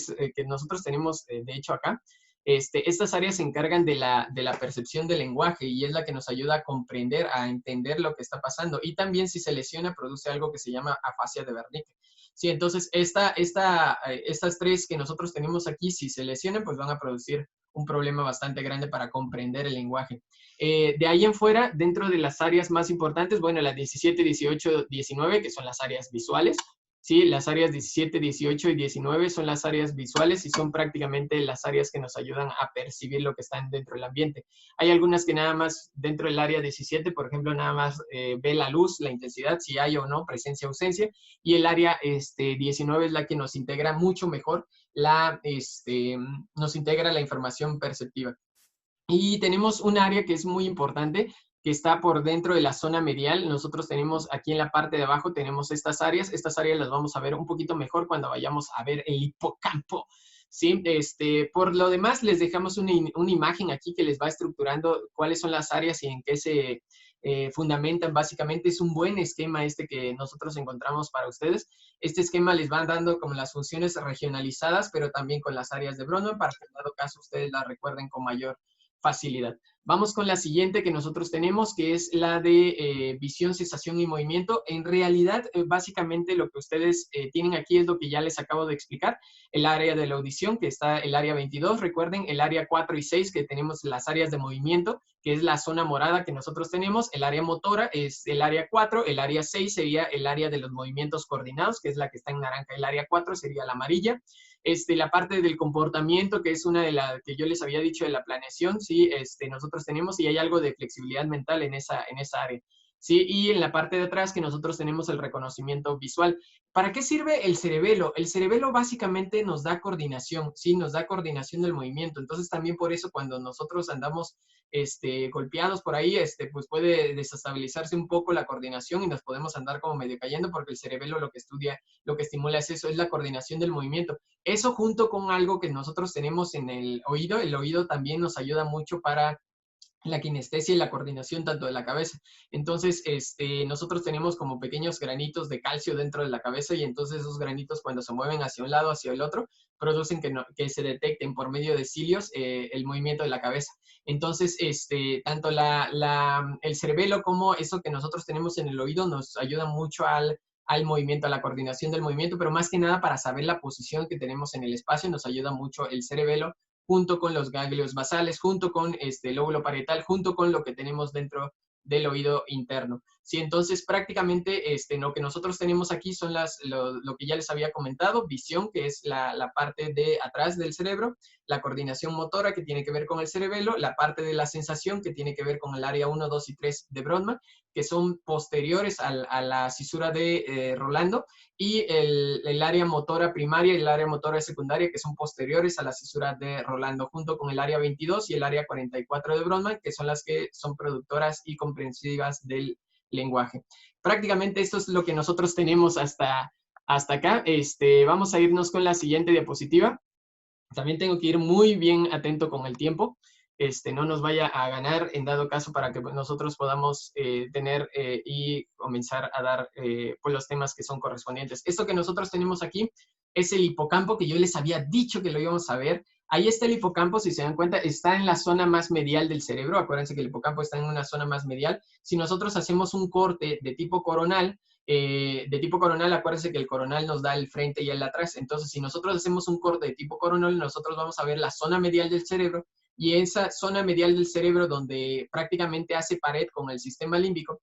nosotros tenemos, de hecho, acá, estas áreas se encargan de la percepción del lenguaje, y es la que nos ayuda a comprender, a entender lo que está pasando. Y también, si se lesiona, produce algo que se llama afasia de Wernicke. Sí, entonces, estas tres que nosotros tenemos aquí, si se lesionan, pues van a producir un problema bastante grande para comprender el lenguaje. De ahí en fuera, dentro de las áreas más importantes, bueno, las 17, 18, 19, que son las áreas visuales. Sí, las áreas 17, 18 y 19 son las áreas visuales, y son prácticamente las áreas que nos ayudan a percibir lo que está dentro del ambiente. Hay algunas que nada más dentro del área 17, por ejemplo, nada más ve la luz, la intensidad, si hay o no, presencia, ausencia, y el área 19 es la que nos integra mucho mejor, nos integra la información perceptiva. Y tenemos un área que es muy importante, que está por dentro de la zona medial. Nosotros tenemos aquí en la parte de abajo, tenemos estas áreas las vamos a ver un poquito mejor cuando vayamos a ver el hipocampo, ¿sí? Por lo demás, les dejamos una imagen aquí que les va estructurando cuáles son las áreas y en qué se fundamentan. Básicamente es un buen esquema que nosotros encontramos para ustedes. Este esquema les va dando como las funciones regionalizadas, pero también con las áreas de Brodmann, para que en dado caso ustedes las recuerden con mayor facilidad. Vamos con la siguiente que nosotros tenemos, que es la de visión, sensación y movimiento. En realidad, básicamente lo que ustedes tienen aquí es lo que ya les acabo de explicar. El área de la audición, que está el área 22. Recuerden, el área 4 y 6, que tenemos las áreas de movimiento, que es la zona morada que nosotros tenemos. El área motora es el área 4. El área 6 sería el área de los movimientos coordinados, que es la que está en naranja. El área 4 sería la amarilla. La parte del comportamiento, que es una de las que yo les había dicho de la planeación, sí, nosotros tenemos, y hay algo de flexibilidad mental en esa área. ¿sí? Y en la parte de atrás que nosotros tenemos el reconocimiento visual. ¿Para qué sirve el cerebelo? El cerebelo básicamente nos da coordinación, ¿sí? Nos da coordinación del movimiento. Entonces también por eso cuando nosotros andamos golpeados por ahí, pues puede desestabilizarse un poco la coordinación y nos podemos andar como medio cayendo porque el cerebelo lo que estudia, lo que estimula es eso, es la coordinación del movimiento. Eso junto con algo que nosotros tenemos en el oído también nos ayuda mucho para la kinestesia y la coordinación tanto de la cabeza. Entonces, nosotros tenemos como pequeños granitos de calcio dentro de la cabeza y entonces esos granitos cuando se mueven hacia un lado, hacia el otro, producen que se detecten por medio de cilios el movimiento de la cabeza. Entonces, tanto el cerebelo como eso que nosotros tenemos en el oído nos ayuda mucho al movimiento, a la coordinación del movimiento, pero más que nada para saber la posición que tenemos en el espacio, nos ayuda mucho el cerebelo junto con los ganglios basales, junto con el lóbulo parietal, junto con lo que tenemos dentro del oído interno. Sí, entonces prácticamente lo que nosotros tenemos aquí son lo que ya les había comentado, visión, que es la parte de atrás del cerebro, la coordinación motora, que tiene que ver con el cerebelo, la parte de la sensación, que tiene que ver con el área 1, 2 y 3 de Brodmann, que son posteriores a la cisura de Rolando, y el área motora primaria y el área motora secundaria, que son posteriores a la cisura de Rolando, junto con el área 22 y el área 44 de Brodmann, que son las que son productoras y comprensivas del lenguaje. Prácticamente esto es lo que nosotros tenemos hasta acá. Vamos a irnos con la siguiente diapositiva. También tengo que ir muy bien atento con el tiempo. No nos vaya a ganar en dado caso para que nosotros podamos tener y comenzar a dar pues los temas que son correspondientes. Esto que nosotros tenemos aquí es el hipocampo que yo les había dicho que lo íbamos a ver. Ahí está el hipocampo, si se dan cuenta, está en la zona más medial del cerebro. Acuérdense que el hipocampo está en una zona más medial. Si nosotros hacemos un corte de tipo coronal, acuérdense que el coronal nos da el frente y el atrás. Entonces, si nosotros hacemos un corte de tipo coronal, nosotros vamos a ver la zona medial del cerebro y esa zona medial del cerebro donde prácticamente hace pared con el sistema límbico,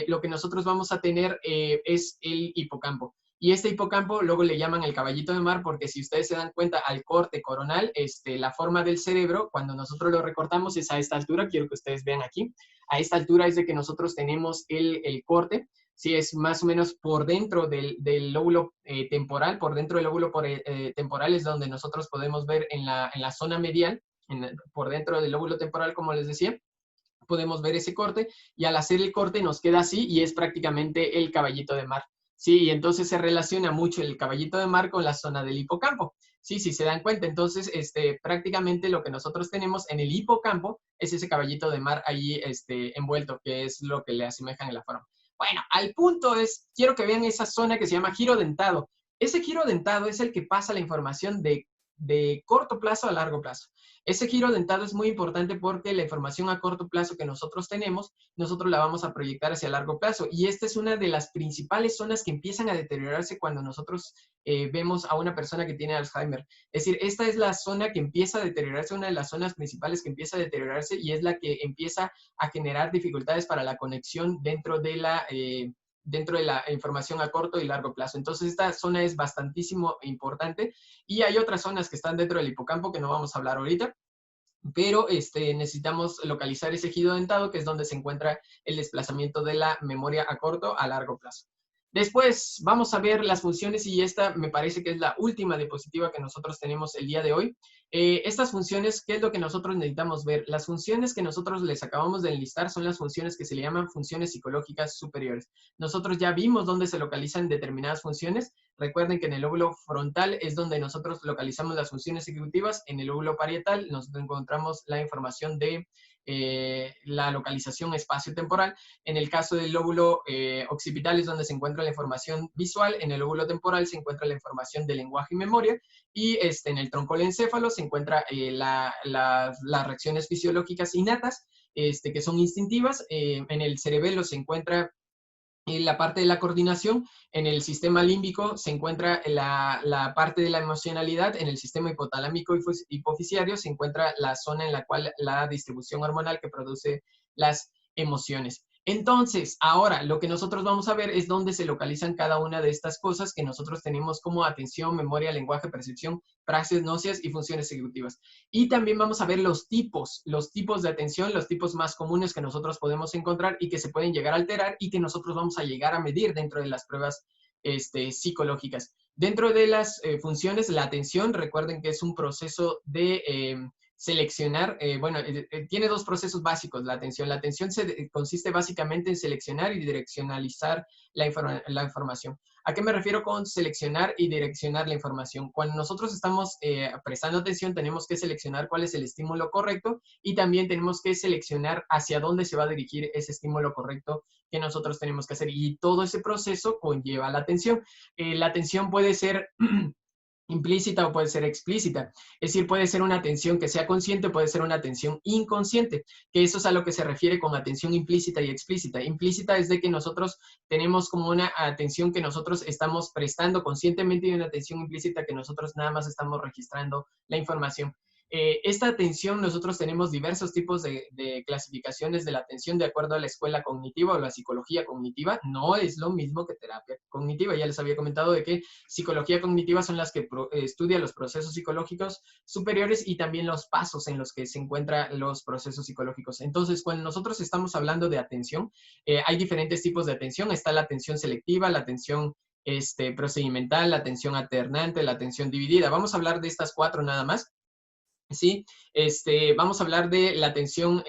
lo que nosotros vamos a tener es el hipocampo. Y este hipocampo luego le llaman el caballito de mar porque si ustedes se dan cuenta al corte coronal, la forma del cerebro, cuando nosotros lo recortamos es a esta altura, quiero que ustedes vean aquí, a esta altura es de que nosotros tenemos el corte, sí, es más o menos por dentro del lóbulo temporal, por dentro del lóbulo temporal es donde nosotros podemos ver en la zona medial, por dentro del lóbulo temporal, como les decía, podemos ver ese corte y al hacer el corte nos queda así y es prácticamente el caballito de mar. Sí, y entonces se relaciona mucho el caballito de mar con la zona del hipocampo. Sí, si se dan cuenta, entonces prácticamente lo que nosotros tenemos en el hipocampo es ese caballito de mar ahí envuelto, que es lo que le asemejan en la forma. Bueno, al punto es, quiero que vean esa zona que se llama giro dentado. Ese giro dentado es el que pasa la información de corto plazo a largo plazo. Ese giro dentado es muy importante porque la información a corto plazo que nosotros tenemos, nosotros la vamos a proyectar hacia largo plazo. Y esta es una de las principales zonas que empiezan a deteriorarse cuando nosotros vemos a una persona que tiene Alzheimer. Es decir, esta es la zona que empieza a deteriorarse, una de las zonas principales que empieza a deteriorarse y es la que empieza a generar dificultades para la conexión dentro de la información a corto y largo plazo. Entonces, esta zona es bastantísimo importante y hay otras zonas que están dentro del hipocampo que no vamos a hablar ahorita, pero necesitamos localizar ese giro dentado, que es donde se encuentra el desplazamiento de la memoria a corto a largo plazo. Después vamos a ver las funciones y esta me parece que es la última diapositiva que nosotros tenemos el día de hoy. Estas funciones, ¿qué es lo que nosotros necesitamos ver? Las funciones que nosotros les acabamos de enlistar son las funciones que se le llaman funciones psicológicas superiores. Nosotros ya vimos dónde se localizan determinadas funciones. Recuerden que en el lóbulo frontal es donde nosotros localizamos las funciones ejecutivas. En el lóbulo parietal nos encontramos la información de la localización espacio-temporal. En el caso del lóbulo occipital es donde se encuentra la información visual. En el lóbulo temporal se encuentra la información de lenguaje y memoria. Y en el troncoencéfalo se encuentra las reacciones fisiológicas innatas, que son instintivas. En el cerebelo se encuentra en la parte de la coordinación. En el sistema límbico se encuentra la parte de la emocionalidad. En el sistema hipotalámico y hipofisiario se encuentra la zona en la cual la distribución hormonal que produce las emociones. Entonces, ahora lo que nosotros vamos a ver es dónde se localizan cada una de estas cosas que nosotros tenemos como atención, memoria, lenguaje, percepción, praxis, nocias y funciones ejecutivas. Y también vamos a ver los tipos de atención, los tipos más comunes que nosotros podemos encontrar y que se pueden llegar a alterar y que nosotros vamos a llegar a medir dentro de las pruebas psicológicas. Dentro de las funciones, la atención, recuerden que es un proceso de seleccionar, tiene dos procesos básicos la atención. La atención consiste básicamente en seleccionar y direccionalizar la información. ¿A qué me refiero con seleccionar y direccionar la información? Cuando nosotros estamos prestando atención, tenemos que seleccionar cuál es el estímulo correcto y también tenemos que seleccionar hacia dónde se va a dirigir ese estímulo correcto que nosotros tenemos que hacer. Y todo ese proceso conlleva la atención. La atención puede ser implícita o puede ser explícita. Es decir, puede ser una atención que sea consciente, puede ser una atención inconsciente, que eso es a lo que se refiere con atención implícita y explícita. Implícita es de que nosotros tenemos como una atención que nosotros estamos prestando conscientemente y una atención implícita que nosotros nada más estamos registrando la información. Esta atención, nosotros tenemos diversos tipos de clasificaciones de la atención de acuerdo a la escuela cognitiva o la psicología cognitiva. No es lo mismo que terapia cognitiva. Ya les había comentado de que psicología cognitiva son las que estudian los procesos psicológicos superiores y también los pasos en los que se encuentran los procesos psicológicos. Entonces, cuando nosotros estamos hablando de atención, hay diferentes tipos de atención. Está la atención selectiva, la atención procedimental, la atención alternante, la atención dividida. Vamos a hablar de estas cuatro nada más. ¿Sí? Vamos a hablar de la atención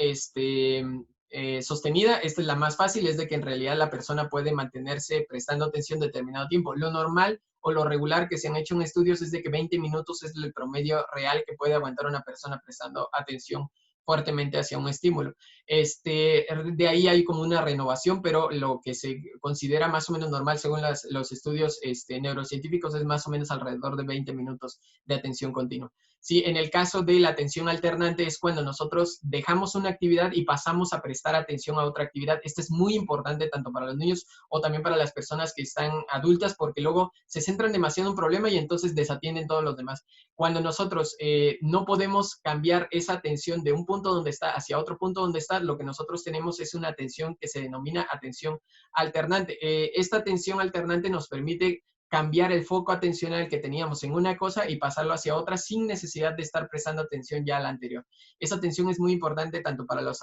sostenida. Esta es la más fácil, es de que en realidad la persona puede mantenerse prestando atención determinado tiempo. Lo normal o lo regular que se han hecho en estudios es de que 20 minutos es el promedio real que puede aguantar una persona prestando atención fuertemente hacia un estímulo. De ahí hay como una renovación, pero lo que se considera más o menos normal según los estudios neurocientíficos es más o menos alrededor de 20 minutos de atención continua. Sí, en el caso de la atención alternante es cuando nosotros dejamos una actividad y pasamos a prestar atención a otra actividad. Esto es muy importante tanto para los niños o también para las personas que están adultas porque luego se centran demasiado en un problema y entonces desatienden todos los demás. Cuando nosotros no podemos cambiar esa atención de un punto donde está hacia otro punto donde está, lo que nosotros tenemos es una atención que se denomina atención alternante. Esta atención alternante nos permite cambiar el foco atencional que teníamos en una cosa y pasarlo hacia otra sin necesidad de estar prestando atención ya a la anterior. Esa atención es muy importante tanto para los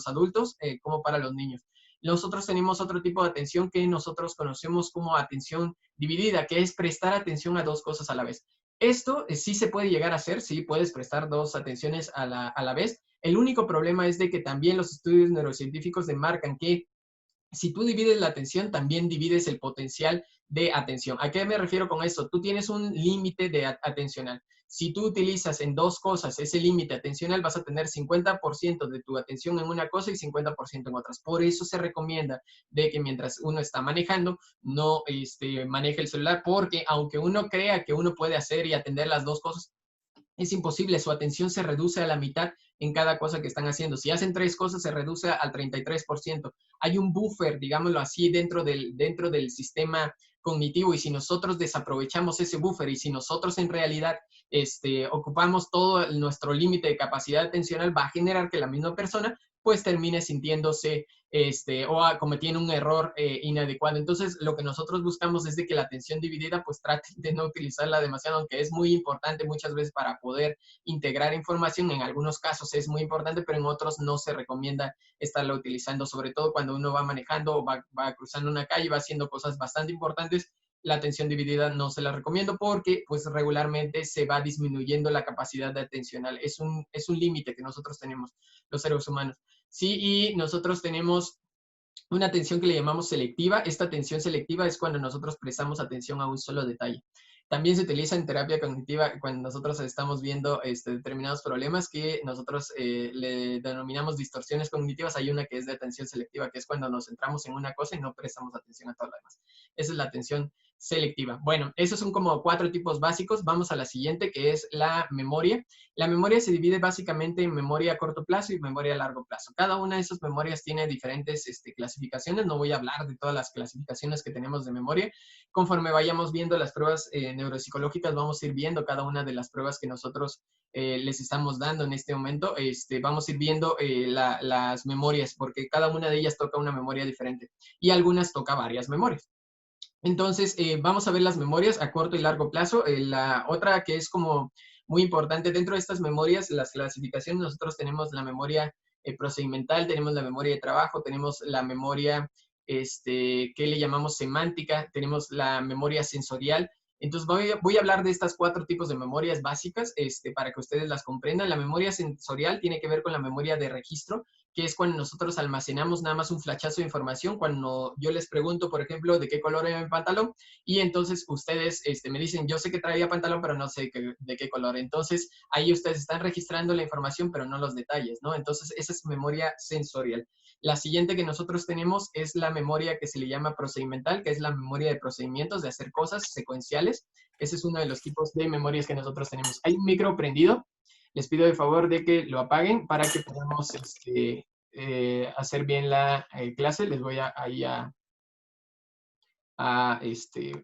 adultos como para los niños. Nosotros tenemos otro tipo de atención que nosotros conocemos como atención dividida, que es prestar atención a dos cosas a la vez. Esto sí se puede llegar a hacer, sí puedes prestar dos atenciones a la vez. El único problema es de que también los estudios neurocientíficos demarcan que si tú divides la atención, también divides el potencial de atención. ¿A qué me refiero con esto? Tú tienes un límite de atencional. Si tú utilizas en dos cosas ese límite atencional, vas a tener 50% de tu atención en una cosa y 50% en otras. Por eso se recomienda de que mientras uno está manejando, no maneje el celular, porque aunque uno crea que uno puede hacer y atender las dos cosas, es imposible, su atención se reduce a la mitad en cada cosa que están haciendo. Si hacen tres cosas, se reduce al 33%. Hay un buffer, digámoslo así, dentro del sistema cognitivo y si nosotros desaprovechamos ese buffer y si nosotros en realidad ocupamos todo nuestro límite de capacidad atencional, va a generar que la misma persona pues termine sintiéndose o cometiendo un error inadecuado. Entonces, lo que nosotros buscamos es de que la atención dividida, pues traten de no utilizarla demasiado, aunque es muy importante muchas veces para poder integrar información. En algunos casos es muy importante, pero en otros no se recomienda estarla utilizando, sobre todo cuando uno va manejando o va cruzando una calle, va haciendo cosas bastante importantes. La atención dividida no se la recomiendo porque pues regularmente se va disminuyendo la capacidad de atencional. Es un límite que nosotros tenemos los seres humanos. Sí, y nosotros tenemos una atención que le llamamos selectiva. Esta atención selectiva es cuando nosotros prestamos atención a un solo detalle. También se utiliza en terapia cognitiva cuando nosotros estamos viendo determinados problemas que nosotros le denominamos distorsiones cognitivas. Hay una que es de atención selectiva, que es cuando nos centramos en una cosa y no prestamos atención a todo lo demás. Esa es la atención selectiva. Bueno, esos son como 4 tipos básicos. Vamos a la siguiente, que es la memoria. La memoria se divide básicamente en memoria a corto plazo y memoria a largo plazo. Cada una de esas memorias tiene diferentes clasificaciones. No voy a hablar de todas las clasificaciones que tenemos de memoria. Conforme vayamos viendo las pruebas neuropsicológicas, vamos a ir viendo cada una de las pruebas que nosotros les estamos dando en este momento. Vamos a ir viendo las memorias, porque cada una de ellas toca una memoria diferente y algunas toca varias memorias. Entonces, vamos a ver las memorias a corto y largo plazo. La otra que es como muy importante dentro de estas memorias, las clasificaciones, nosotros tenemos la memoria procedimental, tenemos la memoria de trabajo, tenemos la memoria que le llamamos semántica, tenemos la memoria sensorial. Entonces, voy a hablar de estas 4 tipos de memorias básicas para que ustedes las comprendan. La memoria sensorial tiene que ver con la memoria de registro, que es cuando nosotros almacenamos nada más un flachazo de información, cuando yo les pregunto, por ejemplo, de qué color era mi pantalón, y entonces ustedes me dicen, yo sé que traía pantalón, pero no sé de qué color. Entonces, ahí ustedes están registrando la información, pero no los detalles, ¿no? Entonces, esa es memoria sensorial. La siguiente que nosotros tenemos es la memoria que se le llama procedimental, que es la memoria de procedimientos, de hacer cosas secuenciales. Ese es uno de los tipos de memorias que nosotros tenemos. Hay un micro prendido. Les pido de favor de que lo apaguen para que podamos hacer bien la clase. Les voy a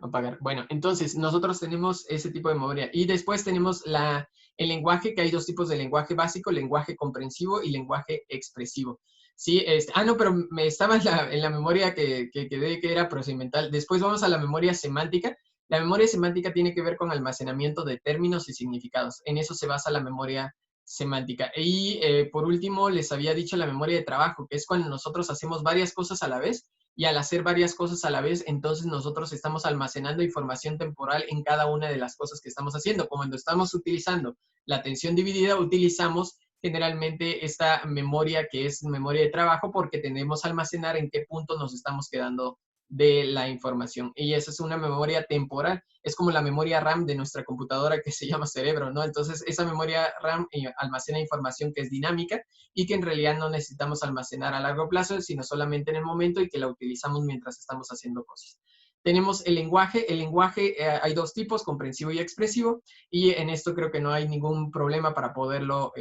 apagar. Bueno, entonces nosotros tenemos ese tipo de memoria. Y después tenemos el lenguaje, que hay 2 tipos de lenguaje básico, lenguaje comprensivo y lenguaje expresivo. Sí, no, pero me estaba en la memoria que quedé que era procedimental. Después vamos a la memoria semántica. La memoria semántica tiene que ver con almacenamiento de términos y significados. En eso se basa la memoria semántica. Y por último, les había dicho la memoria de trabajo, que es cuando nosotros hacemos varias cosas a la vez, y al hacer varias cosas a la vez, entonces nosotros estamos almacenando información temporal en cada una de las cosas que estamos haciendo. Cuando estamos utilizando la atención dividida, utilizamos generalmente esta memoria que es memoria de trabajo, porque tenemos que almacenar en qué punto nos estamos quedando de la información. Y esa es una memoria temporal. Es como la memoria RAM de nuestra computadora, que se llama cerebro, ¿no? Entonces, esa memoria RAM almacena información que es dinámica y que en realidad no necesitamos almacenar a largo plazo, sino solamente en el momento, y que la utilizamos mientras estamos haciendo cosas. Tenemos el lenguaje. El lenguaje hay 2 tipos, comprensivo y expresivo, y en esto creo que no hay ningún problema para poderlo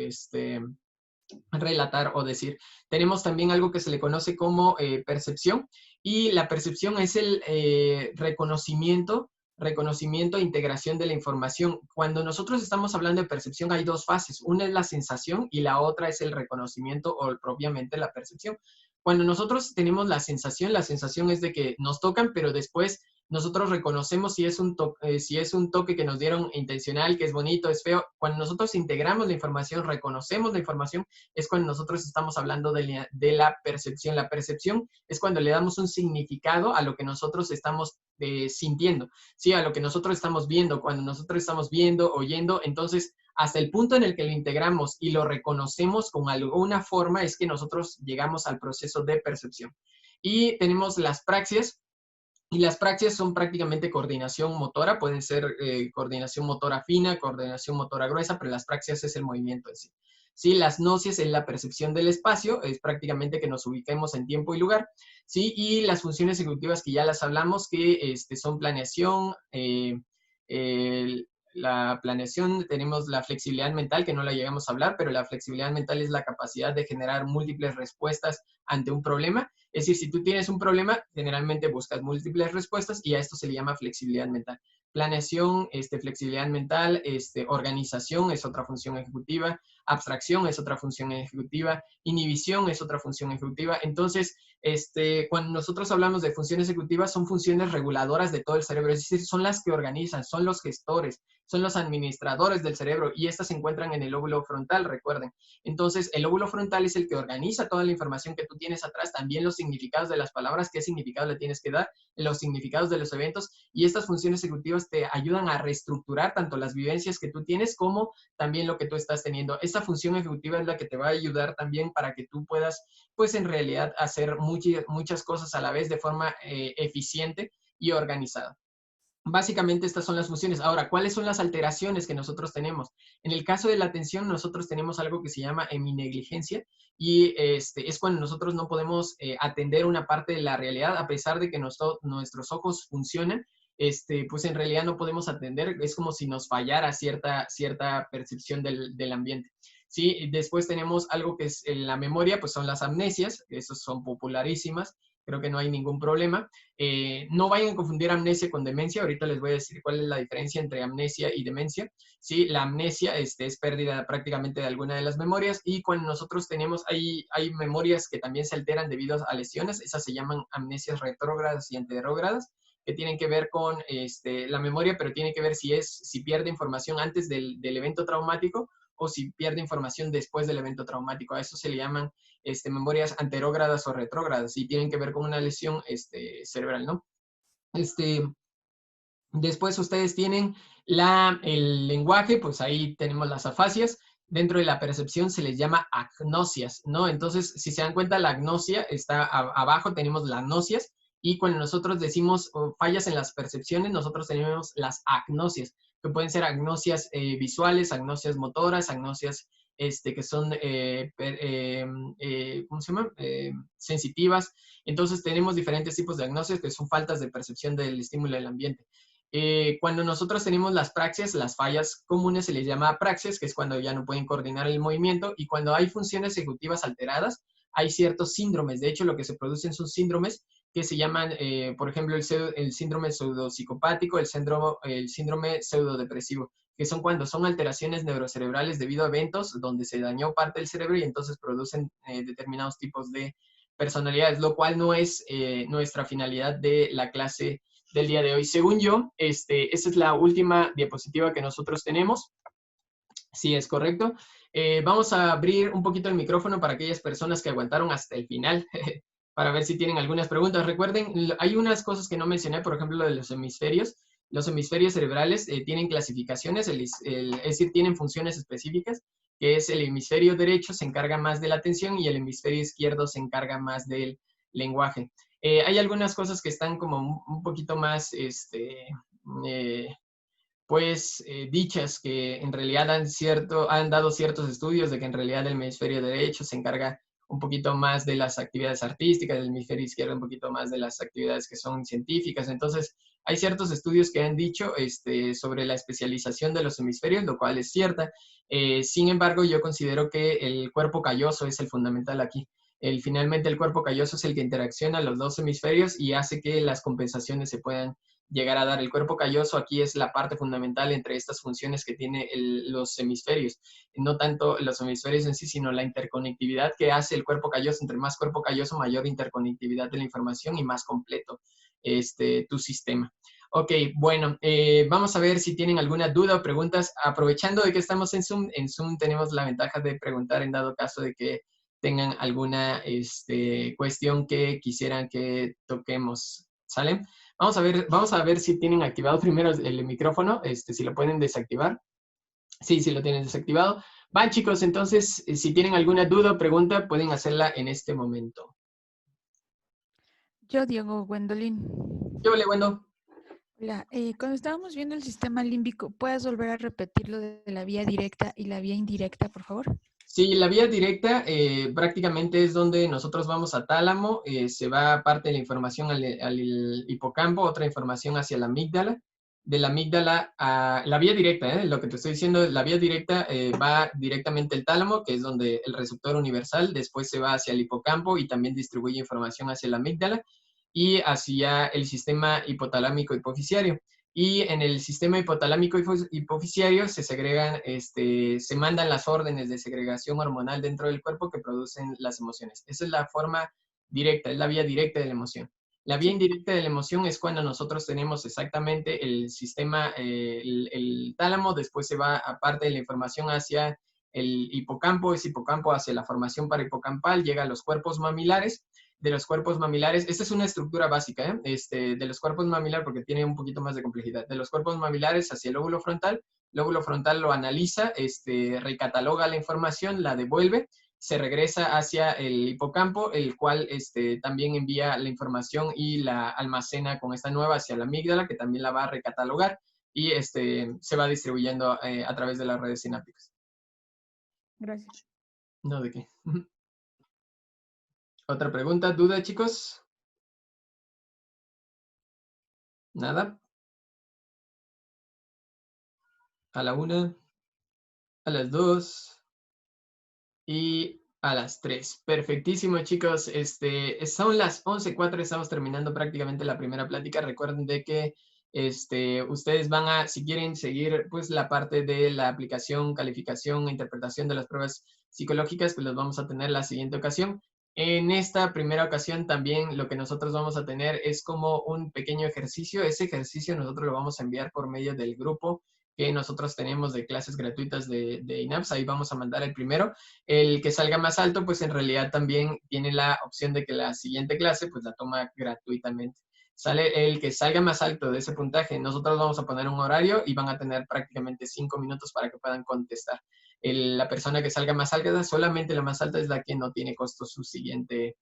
relatar o decir. Tenemos también algo que se le conoce como percepción, y la percepción es el reconocimiento e integración de la información. Cuando nosotros estamos hablando de percepción hay 2 fases. Una es la sensación y la otra es el reconocimiento o propiamente la percepción. Cuando nosotros tenemos la sensación es de que nos tocan, pero después nosotros reconocemos si es un toque que nos dieron intencional, que es bonito, es feo. Cuando nosotros integramos la información, reconocemos la información, es cuando nosotros estamos hablando de la percepción. La percepción es cuando le damos un significado a lo que nosotros estamos sintiendo, ¿sí? A lo que nosotros estamos viendo. Cuando nosotros estamos viendo, oyendo, entonces hasta el punto en el que lo integramos y lo reconocemos con alguna forma es que nosotros llegamos al proceso de percepción. Y tenemos las praxias. Y las praxias son prácticamente coordinación motora, pueden ser coordinación motora fina, coordinación motora gruesa, pero las praxias es el movimiento en sí. Sí, las gnosis es la percepción del espacio, es prácticamente que nos ubiquemos en tiempo y lugar. Sí, y las funciones ejecutivas que ya las hablamos, que son planeación, la planeación, tenemos la flexibilidad mental, que no la llegamos a hablar, pero la flexibilidad mental es la capacidad de generar múltiples respuestas ante un problema. Es decir, si tú tienes un problema, generalmente buscas múltiples respuestas, y a esto se le llama flexibilidad mental. Planeación, flexibilidad mental, organización es otra función ejecutiva, abstracción es otra función ejecutiva, inhibición es otra función ejecutiva. Entonces, cuando nosotros hablamos de funciones ejecutivas, son funciones reguladoras de todo el cerebro, es decir, son las que organizan, son los gestores, son los administradores del cerebro, y estas se encuentran en el lóbulo frontal, recuerden. Entonces, el lóbulo frontal es el que organiza toda la información que tú tienes atrás, también los significados de las palabras, qué significado le tienes que dar, los significados de los eventos, y estas funciones ejecutivas te ayudan a reestructurar tanto las vivencias que tú tienes como también lo que tú estás teniendo. Esta función ejecutiva es la que te va a ayudar también para que tú puedas, pues en realidad, hacer muchas cosas a la vez de forma eficiente y organizada. Básicamente estas son las funciones. Ahora, ¿cuáles son las alteraciones que nosotros tenemos? En el caso de la atención, nosotros tenemos algo que se llama heminegligencia, y es cuando nosotros no podemos atender una parte de la realidad a pesar de que nuestros ojos funcionan. pues en realidad no podemos atender, es como si nos fallara cierta percepción del ambiente. ¿Sí? Después tenemos algo que es en la memoria, pues son las amnesias, esas son popularísimas, creo que no hay ningún problema. No vayan a confundir amnesia con demencia, ahorita les voy a decir cuál es la diferencia entre amnesia y demencia. ¿Sí? La amnesia es pérdida prácticamente de alguna de las memorias, y cuando nosotros tenemos, hay memorias que también se alteran debido a lesiones, esas se llaman amnesias retrógradas y anterrógradas, que tienen que ver con la memoria, pero tiene que ver si pierde información antes del evento traumático o si pierde información después del evento traumático. A eso se le llaman memorias anterógradas o retrógradas, y tienen que ver con una lesión cerebral, ¿no? Después ustedes tienen el lenguaje, pues ahí tenemos las afasias. Dentro de la percepción se les llama agnosias, ¿no? Entonces, si se dan cuenta, la agnosia está abajo, tenemos las gnosias, y cuando nosotros decimos fallas en las percepciones, nosotros tenemos las agnosias, que pueden ser agnosias visuales, agnosias motoras, agnosias que son, ¿cómo se llama? Sensitivas. Entonces, tenemos diferentes tipos de agnosias que son faltas de percepción del estímulo del ambiente. Cuando nosotros tenemos las praxias, las fallas comunes se les llama praxias, que es cuando ya no pueden coordinar el movimiento, y cuando hay funciones ejecutivas alteradas, hay ciertos síndromes. De hecho, lo que se producen son síndromes que se llaman, por ejemplo, el síndrome pseudopsicopático, el síndrome pseudodepresivo, que son cuando son alteraciones neurocerebrales debido a eventos donde se dañó parte del cerebro y entonces producen determinados tipos de personalidades, lo cual no es nuestra finalidad de la clase del día de hoy. Según yo, esa es la última diapositiva que nosotros tenemos. Sí, es correcto. Vamos a abrir un poquito el micrófono para aquellas personas que aguantaron hasta el final, para ver si tienen algunas preguntas. Recuerden, hay unas cosas que no mencioné, por ejemplo, lo de los hemisferios. Los hemisferios cerebrales tienen clasificaciones, es decir, tienen funciones específicas, que es el hemisferio derecho se encarga más de la atención y el hemisferio izquierdo se encarga más del lenguaje. Hay algunas cosas que están como un poquito más, pues, dichas, que en realidad han dado ciertos estudios de que en realidad el hemisferio derecho se encarga un poquito más de las actividades artísticas, el hemisferio izquierdo un poquito más de las actividades que son científicas. Entonces, hay ciertos estudios que han dicho sobre la especialización de los hemisferios, lo cual es cierta. Sin embargo, yo considero que el cuerpo calloso es el fundamental aquí. Finalmente, el cuerpo calloso es el que interacciona los dos hemisferios y hace que las compensaciones se puedan llegar a dar. El cuerpo calloso aquí es la parte fundamental entre estas funciones que tiene los hemisferios. No tanto los hemisferios en sí, sino la interconectividad que hace el cuerpo calloso. Entre más cuerpo calloso, mayor interconectividad de la información y más completo tu sistema. Ok, bueno, vamos a ver si tienen alguna duda o preguntas. Aprovechando de que estamos en Zoom tenemos la ventaja de preguntar en dado caso de que tengan alguna cuestión que quisieran que toquemos. ¿Sale? Vamos a ver si tienen activado primero el micrófono, si lo pueden desactivar. Sí, sí lo tienen desactivado. Van, chicos, entonces, si tienen alguna duda o pregunta, pueden hacerla en este momento. Yo, Diego Gwendolyn. Yo le bueno. Hola, cuando estábamos viendo el sistema límbico, ¿puedes volver a repetir lo de la vía directa y la vía indirecta, por favor? Sí, la vía directa prácticamente es donde nosotros vamos a tálamo, se va parte de la información al hipocampo, otra información hacia la amígdala. De la amígdala a la vía directa, lo que te estoy diciendo, la vía directa va directamente al tálamo, que es donde el receptor universal, después se va hacia el hipocampo y también distribuye información hacia la amígdala y hacia el sistema hipotalámico hipofisiario. Y en el sistema hipotalámico hipofisiario se segregan, se mandan las órdenes de segregación hormonal dentro del cuerpo que producen las emociones. Esa es la forma directa, es la vía directa de la emoción. La vía Sí. indirecta de la emoción es cuando nosotros tenemos exactamente el sistema, el tálamo, después se va aparte de la información hacia el hipocampo, ese hipocampo hacia la formación parahipocampal, llega a los cuerpos mamilares. De los cuerpos mamilares, esta es una estructura básica, de los cuerpos mamilares, porque tiene un poquito más de complejidad, de los cuerpos mamilares hacia el lóbulo frontal lo analiza, recataloga la información, la devuelve, se regresa hacia el hipocampo, el cual también envía la información y la almacena con esta nueva hacia la amígdala, que también la va a recatalogar, y se va distribuyendo a través de las redes sinápticas. Gracias. No, ¿de qué? ¿Otra pregunta, duda, chicos? ¿Nada? a la 1, a las 2 y a las 3. Perfectísimo, chicos. Son las 11:04, estamos terminando prácticamente la primera plática. Recuerden de que ustedes van a, si quieren seguir pues la parte de la aplicación, calificación e interpretación de las pruebas psicológicas, pues los vamos a tener la siguiente ocasión. En esta primera ocasión también lo que nosotros vamos a tener es como un pequeño ejercicio. Ese ejercicio nosotros lo vamos a enviar por medio del grupo que nosotros tenemos de clases gratuitas de INAPS. Ahí vamos a mandar el primero. El que salga más alto, pues en realidad también tiene la opción de que la siguiente clase pues la toma gratuitamente. Sale el que salga más alto de ese puntaje. Nosotros vamos a poner un horario y van a tener prácticamente 5 minutos para que puedan contestar. La persona que salga más alta, solamente la más alta es la que no tiene costo su siguiente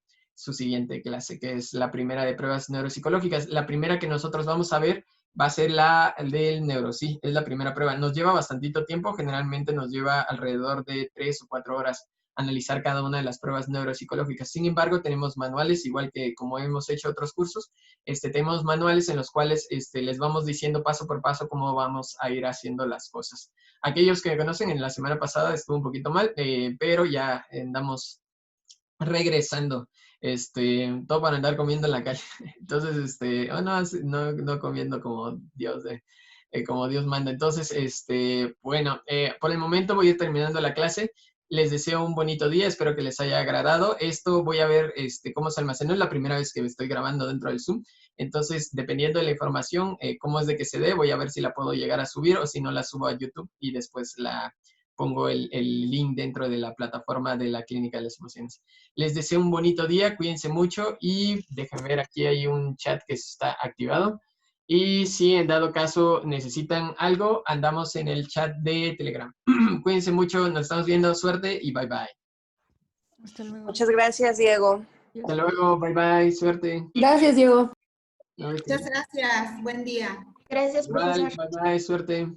clase, que es la primera de pruebas neuropsicológicas. La primera que nosotros vamos a ver va a ser la del neuro, sí, es la primera prueba. Nos lleva bastantito tiempo, generalmente nos lleva alrededor de 3 o 4 horas analizar cada una de las pruebas neuropsicológicas. Sin embargo, tenemos manuales, igual que como hemos hecho otros cursos, tenemos manuales en los cuales les vamos diciendo paso por paso cómo vamos a ir haciendo las cosas. Aquellos que me conocen, en la semana pasada estuvo un poquito mal, pero ya andamos regresando, todo para andar comiendo en la calle. Entonces, no comiendo como Dios manda. Entonces, bueno, por el momento voy a ir terminando la clase. Les deseo un bonito día, espero que les haya agradado. Esto voy a ver cómo se almacenó, es la primera vez que me estoy grabando dentro del Zoom. Entonces, dependiendo de la información, cómo es de que se dé, voy a ver si la puedo llegar a subir o si no la subo a YouTube y después pongo el link dentro de la plataforma de la Clínica de las Emociones. Les deseo un bonito día, cuídense mucho y déjenme ver, aquí hay un chat que está activado. Y si en dado caso necesitan algo, andamos en el chat de Telegram. Cuídense mucho, nos estamos viendo, suerte y bye bye. Hasta luego. Muchas gracias, Diego. Hasta luego, bye bye, suerte. Gracias, Diego. No, Muchas gracias. Buen día. Gracias, igual, profesor. bye bye, suerte.